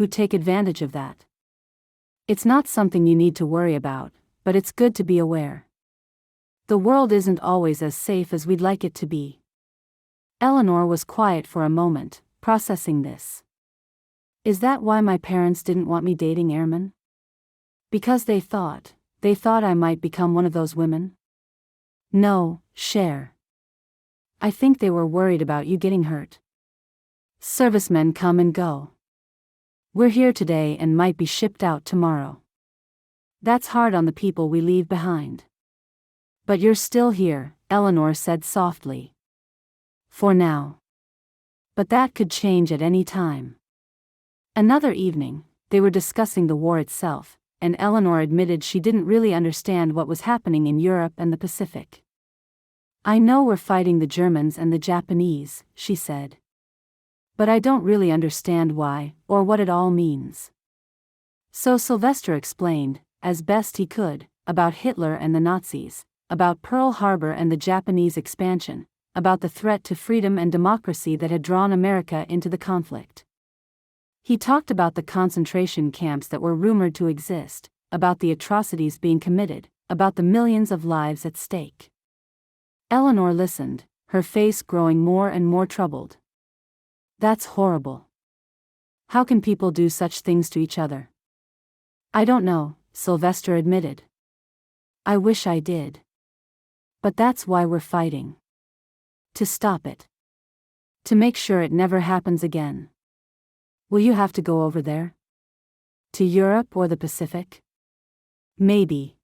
take advantage of that. It's not something you need to worry about, but it's good to be aware. The world isn't always as safe as we'd like it to be. Eleanor was quiet for a moment, processing this. Is that why my parents didn't want me dating airmen? Because they thought I might become one of those women? No, Cher. I think they were worried about you getting hurt. Servicemen come and go. We're here today and might be shipped out tomorrow. That's hard on the people we leave behind. But you're still here, Eleanor said softly. For now. But that could change at any time. Another evening, they were discussing the war itself, and Eleanor admitted she didn't really understand what was happening in Europe and the Pacific. "I know we're fighting the Germans and the Japanese," she said. "But I don't really understand why, or what it all means." So Sylvester explained, as best he could, about Hitler and the Nazis, about Pearl Harbor and the Japanese expansion, about the threat to freedom and democracy that had drawn America into the conflict. He talked about the concentration camps that were rumored to exist, about the atrocities being committed, about the millions of lives at stake. Eleanor listened, her face growing more and more troubled. "That's horrible. How can people do such things to each other?" "I don't know," Sylvester admitted. "I wish I did. But that's why we're fighting. To stop it. To make sure it never happens again." "Will you have to go over there? To Europe or the Pacific?" "Maybe.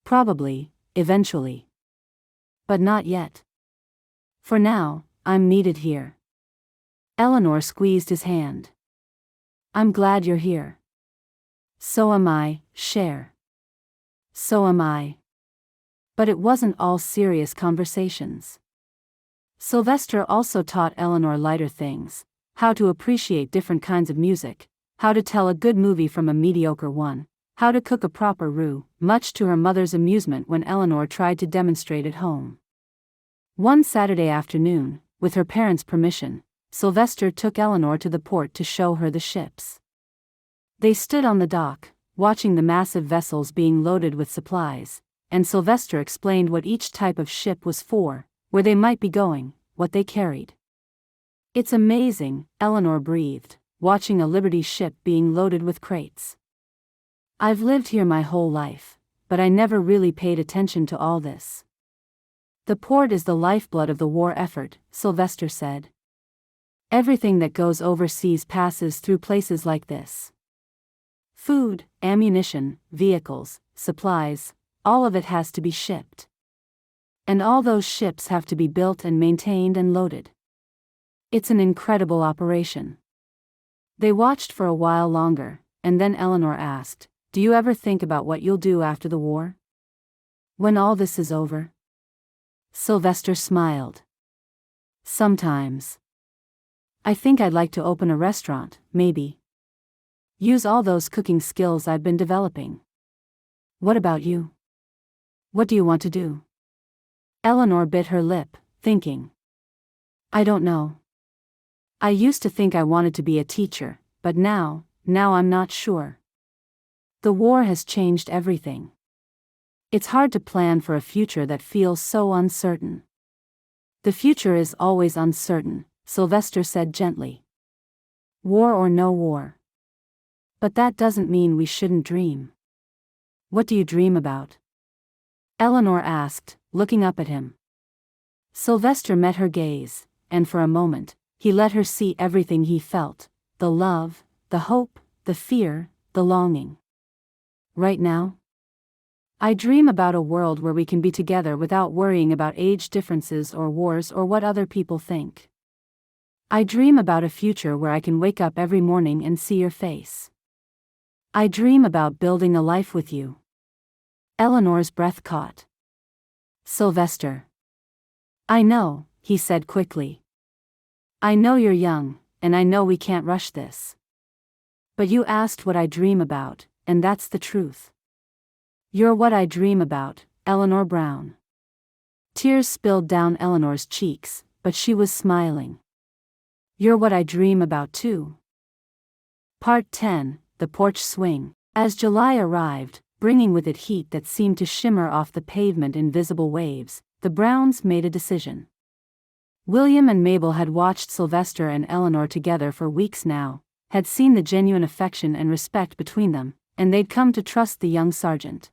Probably, eventually. But not yet. For now, I'm needed here." Eleanor squeezed his hand. "I'm glad you're here." "So am I, Cher." "So am I." But it wasn't all serious conversations. Sylvester also taught Eleanor lighter things, how to appreciate different kinds of music, how to tell a good movie from a mediocre one, how to cook a proper roux, much to her mother's amusement when Eleanor tried to demonstrate at home. One Saturday afternoon, with her parents' permission, Sylvester took Eleanor to the port to show her the ships. They stood on the dock, watching the massive vessels being loaded with supplies, and Sylvester explained what each type of ship was for, where they might be going, what they carried. "It's amazing," Eleanor breathed. watching a Liberty ship being loaded with crates. I've lived here my whole life, but I never really paid attention to all this. The port is the lifeblood of the war effort, Sylvester said. Everything that goes overseas passes through places like this. Food, ammunition, vehicles, supplies, all of it has to be shipped. And all those ships have to be built and maintained and loaded. It's an incredible operation. They watched for a while longer, and then Eleanor asked, "Do you ever think about what you'll do after the war? When all this is over?" Sylvester smiled. "Sometimes. I think I'd like to open a restaurant, maybe. Use all those cooking skills I've been developing. What about you? What do you want to do?" Eleanor bit her lip, thinking. "I don't know. I used to think I wanted to be a teacher, but now I'm not sure. The war has changed everything. It's hard to plan for a future that feels so uncertain." "The future is always uncertain," Sylvester said gently. "War or no war. But that doesn't mean we shouldn't dream." "What do you dream about?" Eleanor asked, looking up at him. Sylvester met her gaze, and for a moment, he let her see everything he felt, the love, the hope, the fear, the longing. "Right now? I dream about a world where we can be together without worrying about age differences or wars or what other people think. I dream about a future where I can wake up every morning and see your face. I dream about building a life with you." Eleanor's breath caught. "Sylvester. I know," he said quickly. "I know you're young, and I know we can't rush this. But you asked what I dream about, and that's the truth. You're what I dream about, Eleanor Brown." Tears spilled down Eleanor's cheeks, but she was smiling. "You're what I dream about too." Part 10, The Porch Swing. As July arrived, bringing with it heat that seemed to shimmer off the pavement in visible waves, the Browns made a decision. William and Mabel had watched Sylvester and Eleanor together for weeks now, had seen the genuine affection and respect between them, and they'd come to trust the young sergeant.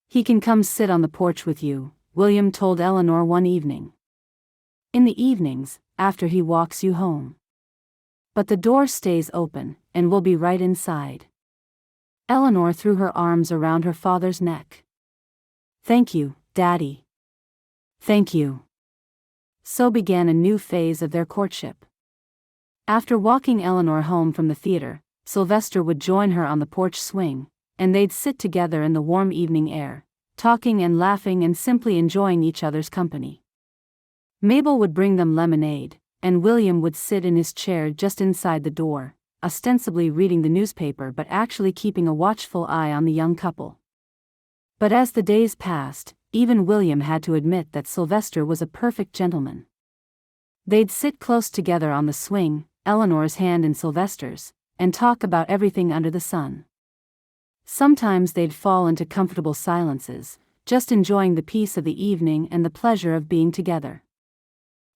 "He can come sit on the porch with you," William told Eleanor one evening. "In the evenings, after he walks you home. But the door stays open, and we'll be right inside." Eleanor threw her arms around her father's neck. "Thank you, Daddy. Thank you." So began a new phase of their courtship. After walking Eleanor home from the theater, Sylvester would join her on the porch swing, and they'd sit together in the warm evening air, talking and laughing and simply enjoying each other's company. Mabel would bring them lemonade, and William would sit in his chair just inside the door, ostensibly reading the newspaper but actually keeping a watchful eye on the young couple. But as the days passed, even William had to admit that Sylvester was a perfect gentleman. They'd sit close together on the swing, Eleanor's hand in Sylvester's, and talk about everything under the sun. Sometimes they'd fall into comfortable silences, just enjoying the peace of the evening and the pleasure of being together.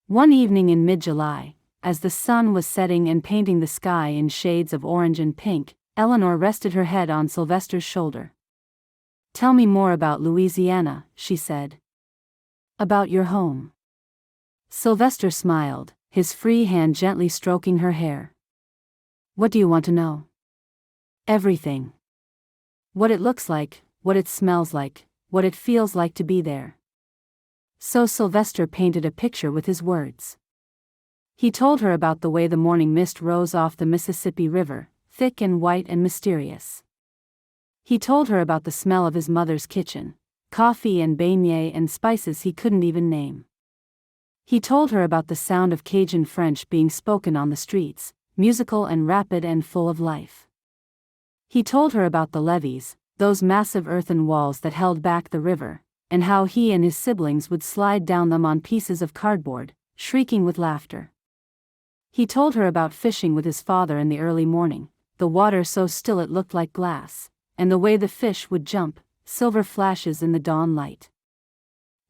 One evening in mid-July, as the sun was setting and painting the sky in shades of orange and pink, Eleanor rested her head on Sylvester's shoulder. "Tell me more about Louisiana," she said. "About your home." Sylvester smiled, his free hand gently stroking her hair. "What do you want to know?" "Everything. What it looks like, what it smells like, what it feels like to be there." So Sylvester painted a picture with his words. He told her about the way the morning mist rose off the Mississippi River, thick and white and mysterious. He told her about the smell of his mother's kitchen, coffee and beignets and spices he couldn't even name. He told her about the sound of Cajun French being spoken on the streets, musical and rapid and full of life. He told her about the levees, those massive earthen walls that held back the river, and how he and his siblings would slide down them on pieces of cardboard, shrieking with laughter. He told her about fishing with his father in the early morning, the water so still it looked like glass, and the way the fish would jump, silver flashes in the dawn light.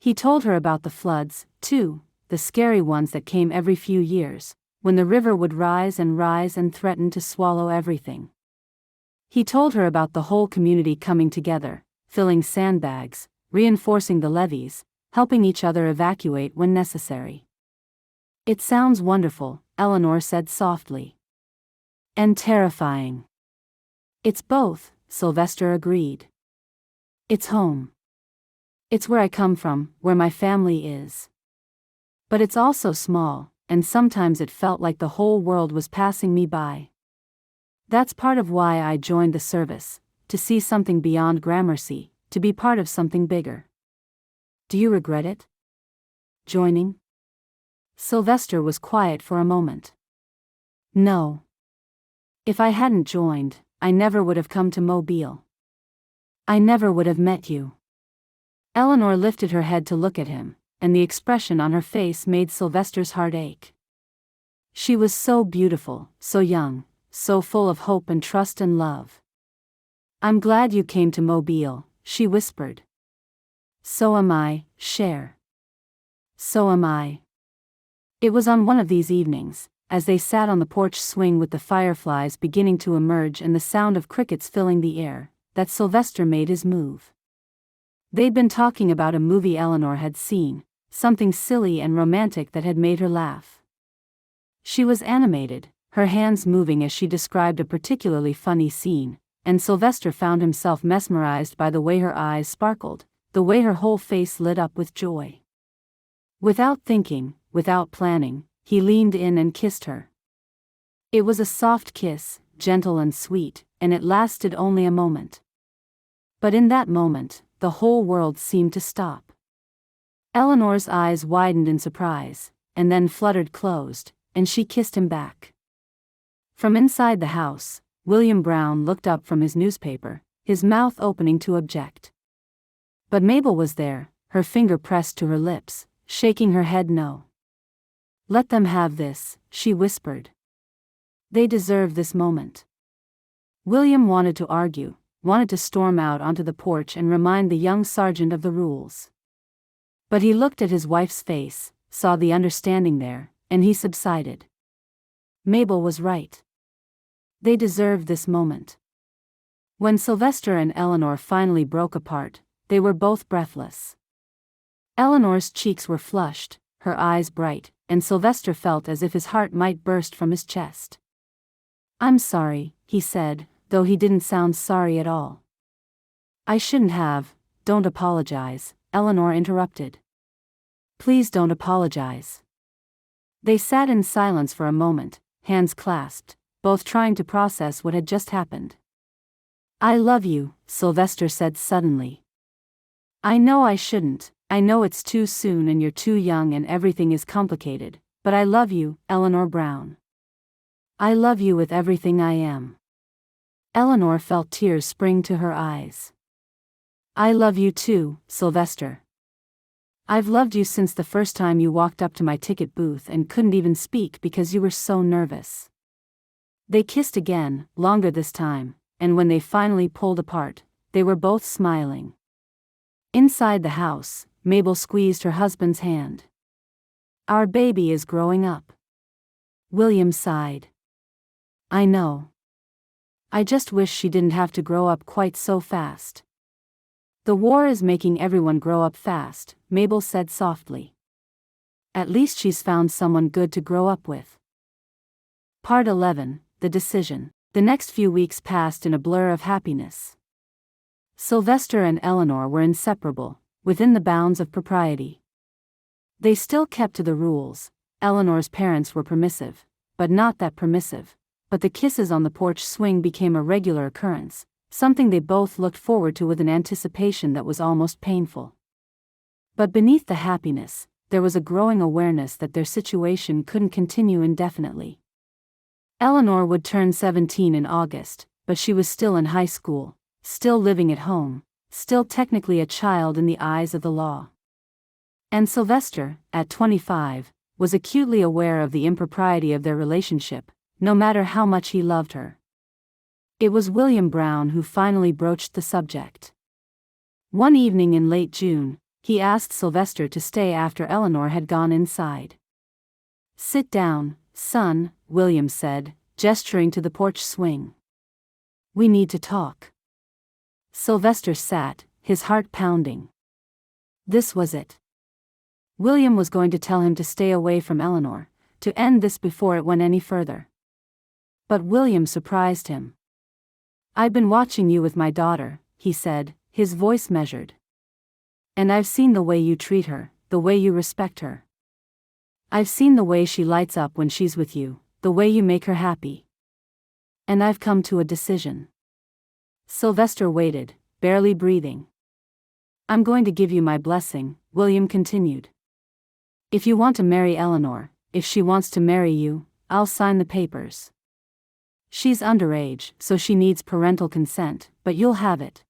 He told her about the floods, too, the scary ones that came every few years, when the river would rise and threaten to swallow everything. He told her about the whole community coming together, filling sandbags, reinforcing the levees, helping each other evacuate when necessary. "It sounds wonderful," Eleanor said softly. "And terrifying." "It's both," Sylvester agreed. "It's home. It's where I come from, where my family is. But it's also small, and sometimes it felt like the whole world was passing me by. That's part of why I joined the service, to see something beyond Gramercy, to be part of something bigger." "Do you regret it? Joining?" Sylvester was quiet for a moment. "No. If I hadn't joined, I never would have come to Mobile. I never would have met you." Eleanor lifted her head to look at him, and the expression on her face made Sylvester's heart ache. She was so beautiful, so young, so full of hope and trust and love. "I'm glad you came to Mobile," she whispered. "So am I, Cher. So am I." It was on one of these evenings, as they sat on the porch swing with the fireflies beginning to emerge and the sound of crickets filling the air, that Sylvester made his move. They'd been talking about a movie Eleanor had seen, something silly and romantic that had made her laugh. She was animated, her hands moving as she described a particularly funny scene, and Sylvester found himself mesmerized by the way her eyes sparkled, the way her whole face lit up with joy. Without thinking, without planning, he leaned in and kissed her. It was a soft kiss, gentle and sweet, and it lasted only a moment. But in that moment, the whole world seemed to stop. Eleanor's eyes widened in surprise, and then fluttered closed, and she kissed him back. From inside the house, William Brown looked up from his newspaper, his mouth opening to object. But Mabel was there, her finger pressed to her lips, shaking her head no. "Let them have this," she whispered. "They deserve this moment." William wanted to argue, wanted to storm out onto the porch and remind the young sergeant of the rules. But he looked at his wife's face, saw the understanding there, and he subsided. Mabel was right. They deserved this moment. When Sylvester and Eleanor finally broke apart, they were both breathless. Eleanor's cheeks were flushed, her eyes bright, and Sylvester felt as if his heart might burst from his chest. "I'm sorry," he said, though he didn't sound sorry at all. "I shouldn't have." "Don't apologize," Eleanor interrupted. "Please don't apologize." They sat in silence for a moment, hands clasped, both trying to process what had just happened. "I love you," Sylvester said suddenly. "I know I shouldn't, I know it's too soon and you're too young and everything is complicated, but I love you, Eleanor Brown. I love you with everything I am." Eleanor felt tears spring to her eyes. "I love you too, Sylvester. I've loved you since the first time you walked up to my ticket booth and couldn't even speak because you were so nervous." They kissed again, longer this time, and when they finally pulled apart, they were both smiling. Inside the house, Mabel squeezed her husband's hand. "Our baby is growing up." William sighed. "I know. I just wish she didn't have to grow up quite so fast." "The war is making everyone grow up fast," Mabel said softly. "At least she's found someone good to grow up with." Part 11, The Decision. The next few weeks passed in a blur of happiness. Sylvester and Eleanor were inseparable, within the bounds of propriety. They still kept to the rules. Eleanor's parents were permissive, but not that permissive, but the kisses on the porch swing became a regular occurrence, something they both looked forward to with an anticipation that was almost painful. But beneath the happiness, there was a growing awareness that their situation couldn't continue indefinitely. Eleanor would turn 17 in August, but she was still in high school, still living at home, still technically a child in the eyes of the law. And Sylvester, at 25, was acutely aware of the impropriety of their relationship, no matter how much he loved her. It was William Brown who finally broached the subject. One evening in late June, he asked Sylvester to stay after Eleanor had gone inside. "Sit down," "Son," William said, gesturing to the porch swing. "We need to talk." Sylvester sat, his heart pounding. This was it. William was going to tell him to stay away from Eleanor, to end this before it went any further. But William surprised him. "I've been watching you with my daughter," he said, his voice measured. "And I've seen the way you treat her, the way you respect her. I've seen the way she lights up when she's with you, the way you make her happy. And I've come to a decision." Sylvester waited, barely breathing. "I'm going to give you my blessing," William continued. "If you want to marry Eleanor, if she wants to marry you, I'll sign the papers. She's underage, so she needs parental consent, but you'll have it."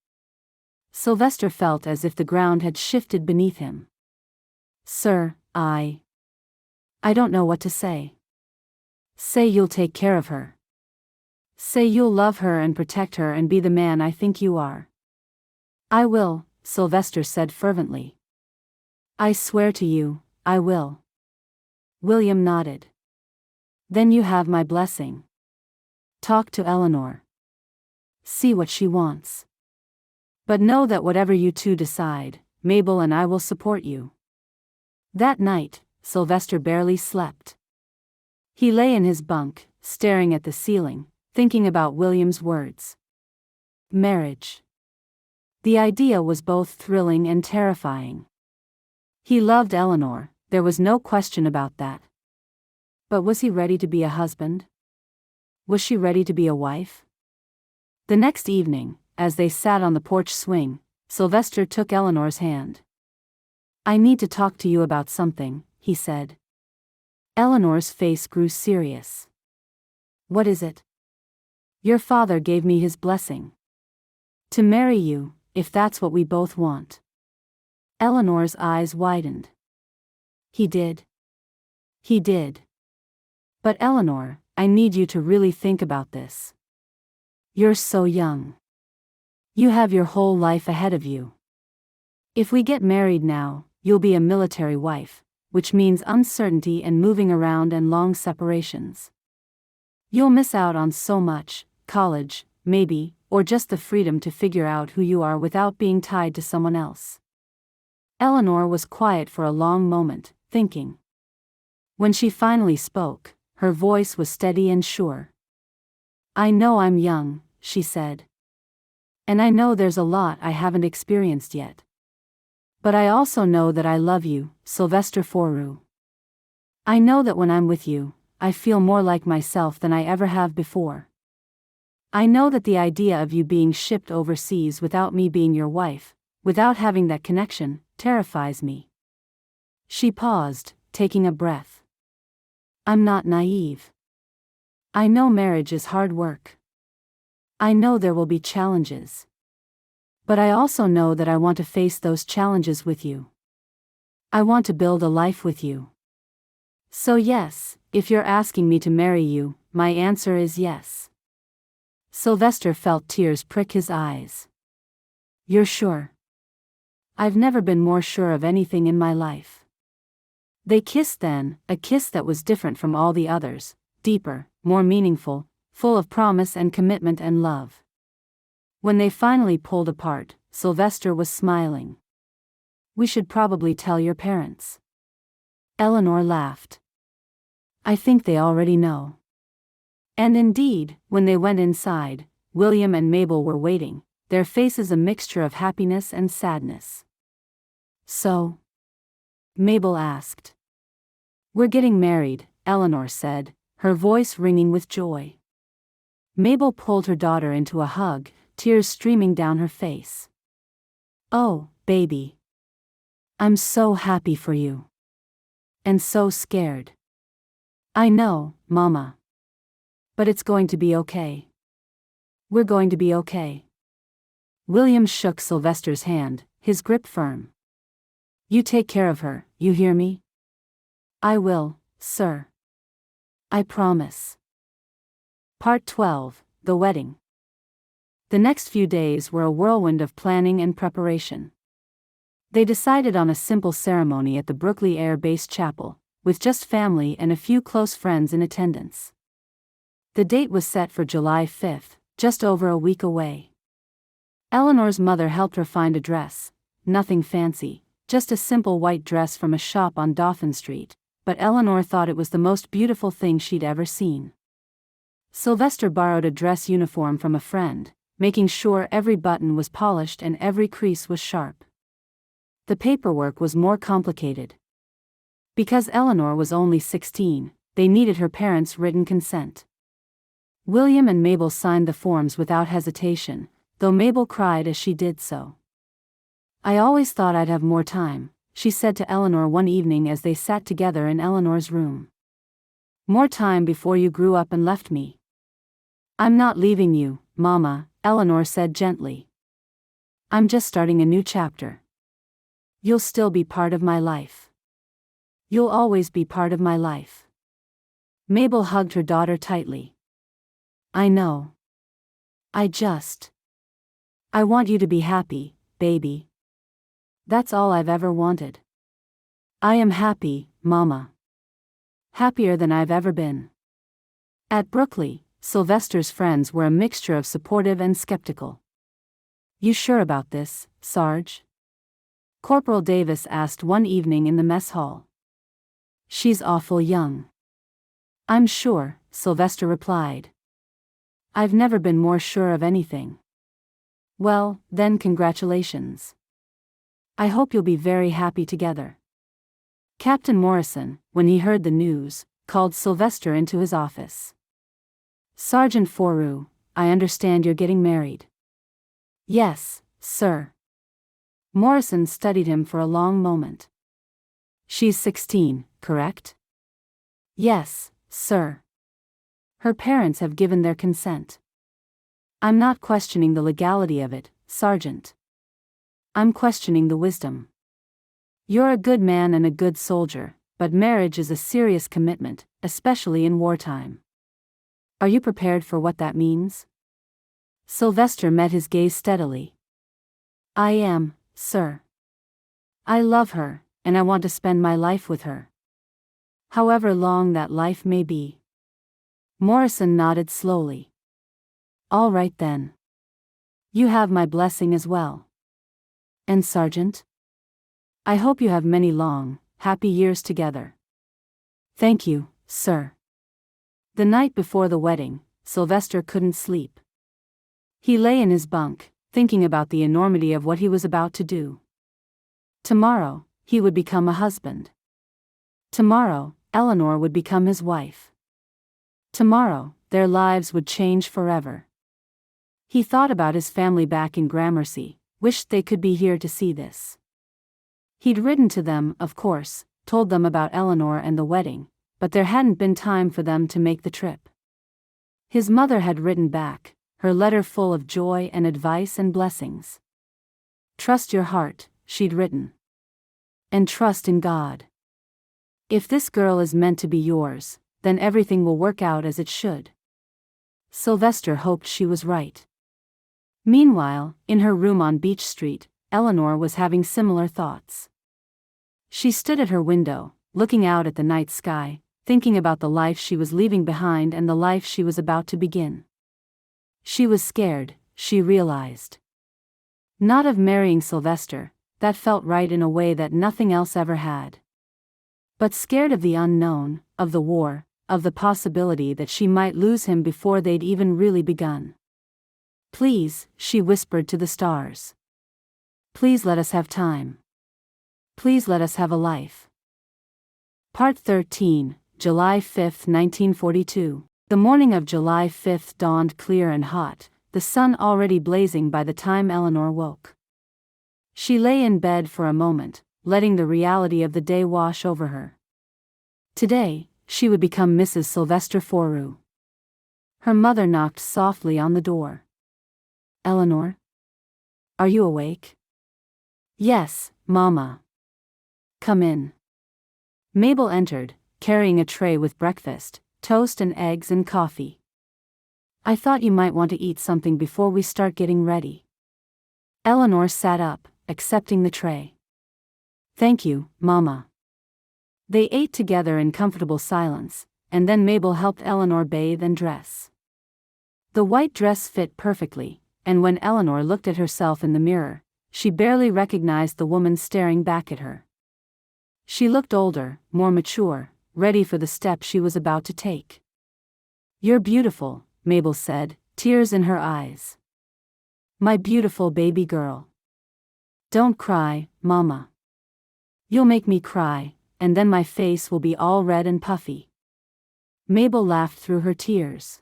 Sylvester felt as if the ground had shifted beneath him. "Sir, I don't know what to say." "Say you'll take care of her. Say you'll love her and protect her and be the man I think you are." "I will," Sylvester said fervently. "I swear to you, I will." William nodded. "Then you have my blessing. Talk to Eleanor. See what she wants. But know that whatever you two decide, Mabel and I will support you." That night, Sylvester barely slept. He lay in his bunk, staring at the ceiling, thinking about William's words. Marriage. The idea was both thrilling and terrifying. He loved Eleanor, there was no question about that. But was he ready to be a husband? Was she ready to be a wife? The next evening, as they sat on the porch swing, Sylvester took Eleanor's hand. "I need to talk to you about something," he said. Eleanor's face grew serious. "What is it?" "Your father gave me his blessing to marry you, if that's what we both want." Eleanor's eyes widened. "He did?" "He did. But Eleanor, I need you to really think about this. You're so young. You have your whole life ahead of you. If we get married now, you'll be a military wife, which means uncertainty and moving around and long separations. You'll miss out on so much, college, maybe, or just the freedom to figure out who you are without being tied to someone else." Eleanor was quiet for a long moment, thinking. When she finally spoke, her voice was steady and sure. "I know I'm young," she said. "And I know there's a lot I haven't experienced yet. But I also know that I love you, Sylvester Forou. I know that when I'm with you, I feel more like myself than I ever have before. I know that the idea of you being shipped overseas without me being your wife, without having that connection, terrifies me." She paused, taking a breath. "I'm not naive. I know marriage is hard work. I know there will be challenges. But I also know that I want to face those challenges with you. I want to build a life with you. So yes, if you're asking me to marry you, my answer is yes." Sylvester felt tears prick his eyes. "You're sure?" "I've never been more sure of anything in my life." They kissed then, a kiss that was different from all the others, deeper, more meaningful, full of promise and commitment and love. When they finally pulled apart, Sylvester was smiling. "We should probably tell your parents." Eleanor laughed. "I think they already know." And indeed, when they went inside, William and Mabel were waiting, their faces a mixture of happiness and sadness. "So?" Mabel asked. "We're getting married," Eleanor said, her voice ringing with joy. Mabel pulled her daughter into a hug, tears streaming down her face. "Oh, baby. I'm so happy for you. And so scared." "I know, Mama. But it's going to be okay. We're going to be okay." William shook Sylvester's hand, his grip firm. "You take care of her, you hear me?" "I will, sir. I promise." Part 12, The Wedding. The next few days were a whirlwind of planning and preparation. They decided on a simple ceremony at the Brookley Air Base Chapel, with just family and a few close friends in attendance. The date was set for July 5, just over a week away. Eleanor's mother helped her find a dress, nothing fancy, just a simple white dress from a shop on Dauphin Street, but Eleanor thought it was the most beautiful thing she'd ever seen. Sylvester borrowed a dress uniform from a friend, making sure every button was polished and every crease was sharp. The paperwork was more complicated. Because Eleanor was only 16, they needed her parents' written consent. William and Mabel signed the forms without hesitation, though Mabel cried as she did so. "I always thought I'd have more time," she said to Eleanor one evening as they sat together in Eleanor's room. "More time before you grew up and left me." "I'm not leaving you, Mama," Eleanor said gently. "I'm just starting a new chapter. You'll still be part of my life. You'll always be part of my life." Mabel hugged her daughter tightly. "I know. I want you to be happy, baby. That's all I've ever wanted." "I am happy, Mama. Happier than I've ever been." At Brookley, Sylvester's friends were a mixture of supportive and skeptical. "You sure about this, Sarge?" Corporal Davis asked one evening in the mess hall. "She's awful young." "I'm sure," Sylvester replied. "I've never been more sure of anything." "Well, then congratulations. I hope you'll be very happy together." Captain Morrison, when he heard the news, called Sylvester into his office. "Sergeant Forou, I understand you're getting married." "Yes, sir." Morrison studied him for a long moment. "She's 16, correct?" "Yes, sir. Her parents have given their consent." "I'm not questioning the legality of it, Sergeant. I'm questioning the wisdom. You're a good man and a good soldier, but marriage is a serious commitment, especially in wartime. Are you prepared for what that means?" Sylvester met his gaze steadily. "I am, sir. I love her, and I want to spend my life with her. However long that life may be." Morrison nodded slowly. "All right then. You have my blessing as well. And Sergeant? I hope you have many long, happy years together." "Thank you, sir." The night before the wedding, Sylvester couldn't sleep. He lay in his bunk, thinking about the enormity of what he was about to do. Tomorrow, he would become a husband. Tomorrow, Eleanor would become his wife. Tomorrow, their lives would change forever. He thought about his family back in Gramercy, wished they could be here to see this. He'd written to them, of course, told them about Eleanor and the wedding, but there hadn't been time for them to make the trip. His mother had written back, her letter full of joy and advice and blessings. "Trust your heart," she'd written. "And trust in God. If this girl is meant to be yours, then everything will work out as it should." Sylvester hoped she was right. Meanwhile, in her room on Beach Street, Eleanor was having similar thoughts. She stood at her window, looking out at the night sky, thinking about the life she was leaving behind and the life she was about to begin. She was scared, she realized. Not of marrying Sylvester, that felt right in a way that nothing else ever had. But scared of the unknown, of the war, of the possibility that she might lose him before they'd even really begun. "Please," she whispered to the stars. "Please let us have time. Please let us have a life." Part 13, July 5, 1942. The morning of July 5 dawned clear and hot, the sun already blazing by the time Eleanor woke. She lay in bed for a moment, letting the reality of the day wash over her. Today, she would become Mrs. Sylvester Forou. Her mother knocked softly on the door. "Eleanor? Are you awake?" "Yes, Mama." "Come in." Mabel entered, carrying a tray with breakfast, toast and eggs and coffee. "I thought you might want to eat something before we start getting ready." Eleanor sat up, accepting the tray. "Thank you, Mama." They ate together in comfortable silence, and then Mabel helped Eleanor bathe and dress. The white dress fit perfectly, and when Eleanor looked at herself in the mirror, she barely recognized the woman staring back at her. She looked older, more mature, ready for the step she was about to take. "You're beautiful," Mabel said, tears in her eyes. "My beautiful baby girl. Don't cry, Mama. You'll make me cry, and then my face will be all red and puffy." Mabel laughed through her tears.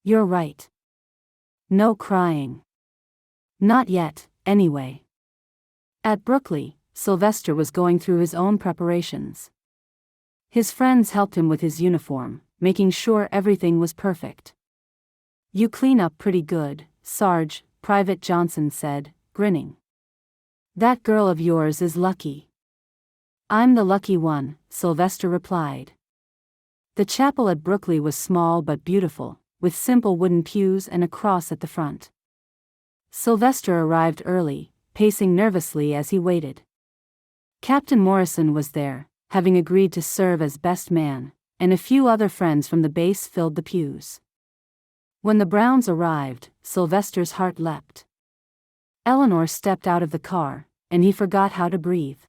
"You're right. No crying. Not yet, anyway." At Brookley, Sylvester was going through his own preparations. His friends helped him with his uniform, making sure everything was perfect. "You clean up pretty good, Sarge," Private Johnson said, grinning. "That girl of yours is lucky." "I'm the lucky one," Sylvester replied. The chapel at Brookley was small but beautiful, with simple wooden pews and a cross at the front. Sylvester arrived early, pacing nervously as he waited. Captain Morrison was there, having agreed to serve as best man, and a few other friends from the base filled the pews. When the Browns arrived, Sylvester's heart leapt. Eleanor stepped out of the car, and he forgot how to breathe.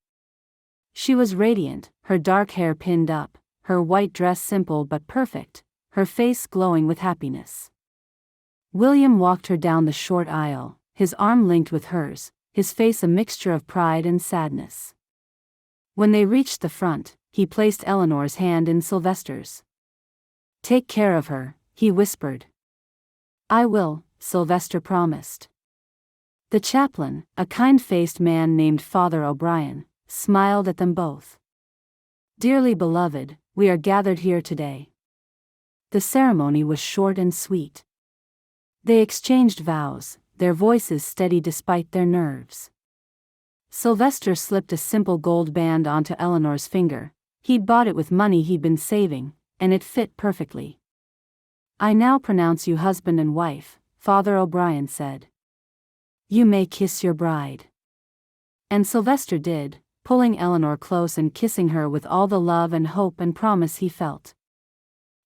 She was radiant, her dark hair pinned up, her white dress simple but perfect, her face glowing with happiness. William walked her down the short aisle, his arm linked with hers, his face a mixture of pride and sadness. When they reached the front, he placed Eleanor's hand in Sylvester's. "Take care of her," he whispered. "I will," Sylvester promised. The chaplain, a kind-faced man named Father O'Brien, smiled at them both. "Dearly beloved, we are gathered here today." The ceremony was short and sweet. They exchanged vows, their voices steady despite their nerves. Sylvester slipped a simple gold band onto Eleanor's finger. He'd bought it with money he'd been saving, and it fit perfectly. "I now pronounce you husband and wife," Father O'Brien said. "You may kiss your bride." And Sylvester did, pulling Eleanor close and kissing her with all the love and hope and promise he felt.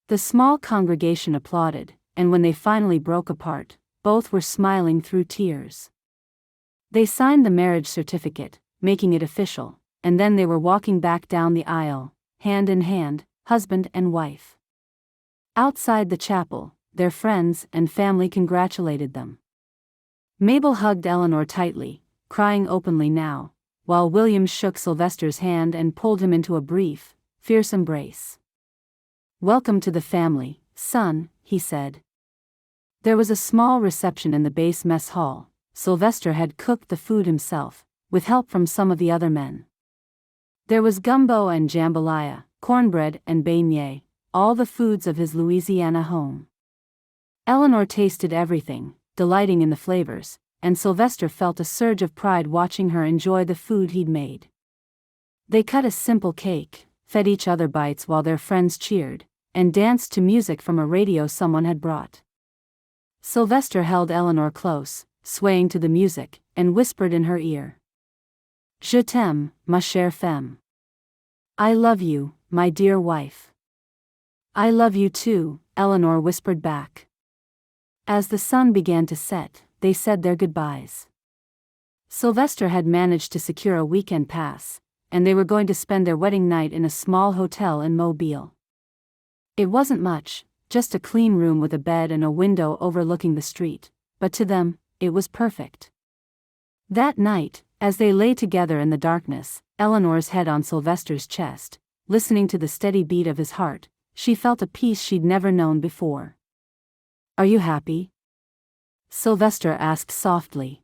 The small congregation applauded, and when they finally broke apart, both were smiling through tears. They signed the marriage certificate, making it official, and then they were walking back down the aisle, hand in hand, husband and wife. Outside the chapel, their friends and family congratulated them. Mabel hugged Eleanor tightly, crying openly now, while William shook Sylvester's hand and pulled him into a brief, fierce embrace. "Welcome to the family, son," he said. There was a small reception in the base mess hall. Sylvester had cooked the food himself, with help from some of the other men. There was gumbo and jambalaya, cornbread and beignets, all the foods of his Louisiana home. Eleanor tasted everything, delighting in the flavors, and Sylvester felt a surge of pride watching her enjoy the food he'd made. They cut a simple cake, fed each other bites while their friends cheered, and danced to music from a radio someone had brought. Sylvester held Eleanor close, swaying to the music, and whispered in her ear. "Je t'aime, ma chère femme. I love you, my dear wife." "I love you too," Eleanor whispered back. As the sun began to set, they said their goodbyes. Sylvester had managed to secure a weekend pass, and they were going to spend their wedding night in a small hotel in Mobile. It wasn't much, just a clean room with a bed and a window overlooking the street, but to them, it was perfect. That night, as they lay together in the darkness, Eleanor's head on Sylvester's chest, listening to the steady beat of his heart, she felt a peace she'd never known before. "Are you happy?" Sylvester asked softly.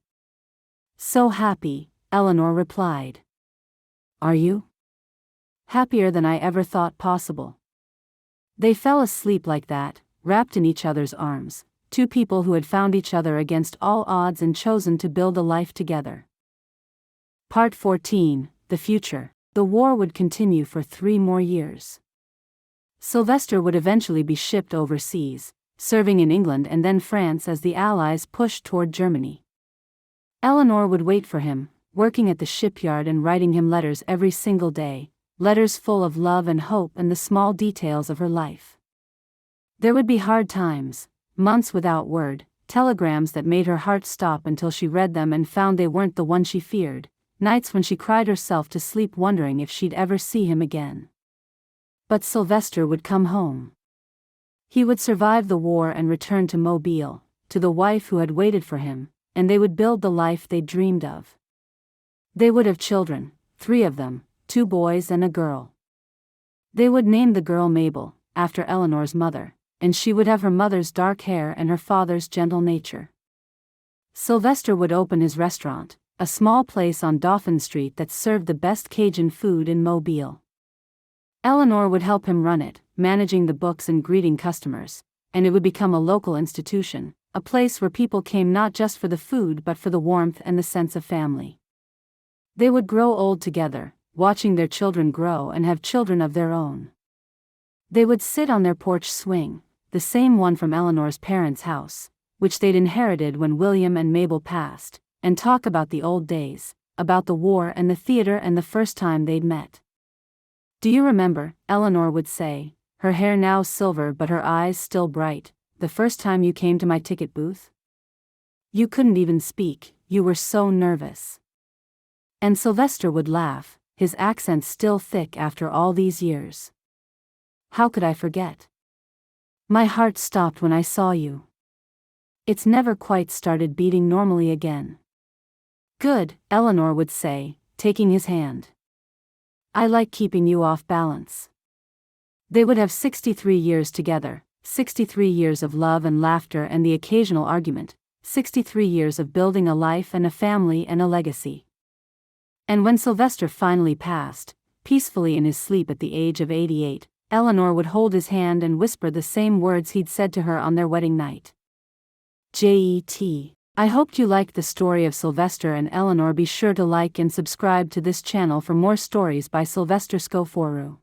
"So happy," Eleanor replied. "Are you?" "Happier than I ever thought possible." They fell asleep like that, wrapped in each other's arms, two people who had found each other against all odds and chosen to build a life together. Part 14, The Future. The war would continue for 3 more years. Sylvester would eventually be shipped overseas, serving in England and then France as the Allies pushed toward Germany. Eleanor would wait for him, working at the shipyard and writing him letters every single day, letters full of love and hope and the small details of her life. There would be hard times, months without word, telegrams that made her heart stop until she read them and found they weren't the one she feared, nights when she cried herself to sleep wondering if she'd ever see him again. But Sylvester would come home. He would survive the war and return to Mobile, to the wife who had waited for him, and they would build the life they dreamed of. They would have children, 3 of them, 2 boys and a girl. They would name the girl Mabel, after Eleanor's mother, and she would have her mother's dark hair and her father's gentle nature. Sylvester would open his restaurant, a small place on Dauphin Street that served the best Cajun food in Mobile. Eleanor would help him run it, managing the books and greeting customers, and it would become a local institution, a place where people came not just for the food but for the warmth and the sense of family. They would grow old together, watching their children grow and have children of their own. They would sit on their porch swing, the same one from Eleanor's parents' house, which they'd inherited when William and Mabel passed, and talk about the old days, about the war and the theater and the first time they'd met. "Do you remember," Eleanor would say, her hair now silver but her eyes still bright, "the first time you came to my ticket booth? You couldn't even speak, you were so nervous." And Sylvester would laugh, his accent still thick after all these years. "How could I forget? My heart stopped when I saw you. It's never quite started beating normally again." "Good," Eleanor would say, taking his hand. "I like keeping you off balance." They would have 63 years together, 63 years of love and laughter and the occasional argument, 63 years of building a life and a family and a legacy. And when Sylvester finally passed, peacefully in his sleep at the age of 88, Eleanor would hold his hand and whisper the same words he'd said to her on their wedding night. J.E.T. I hoped you liked the story of Sylvester and Eleanor. Be sure to like and subscribe to this channel for more stories by Sylvester Sko Fourroux.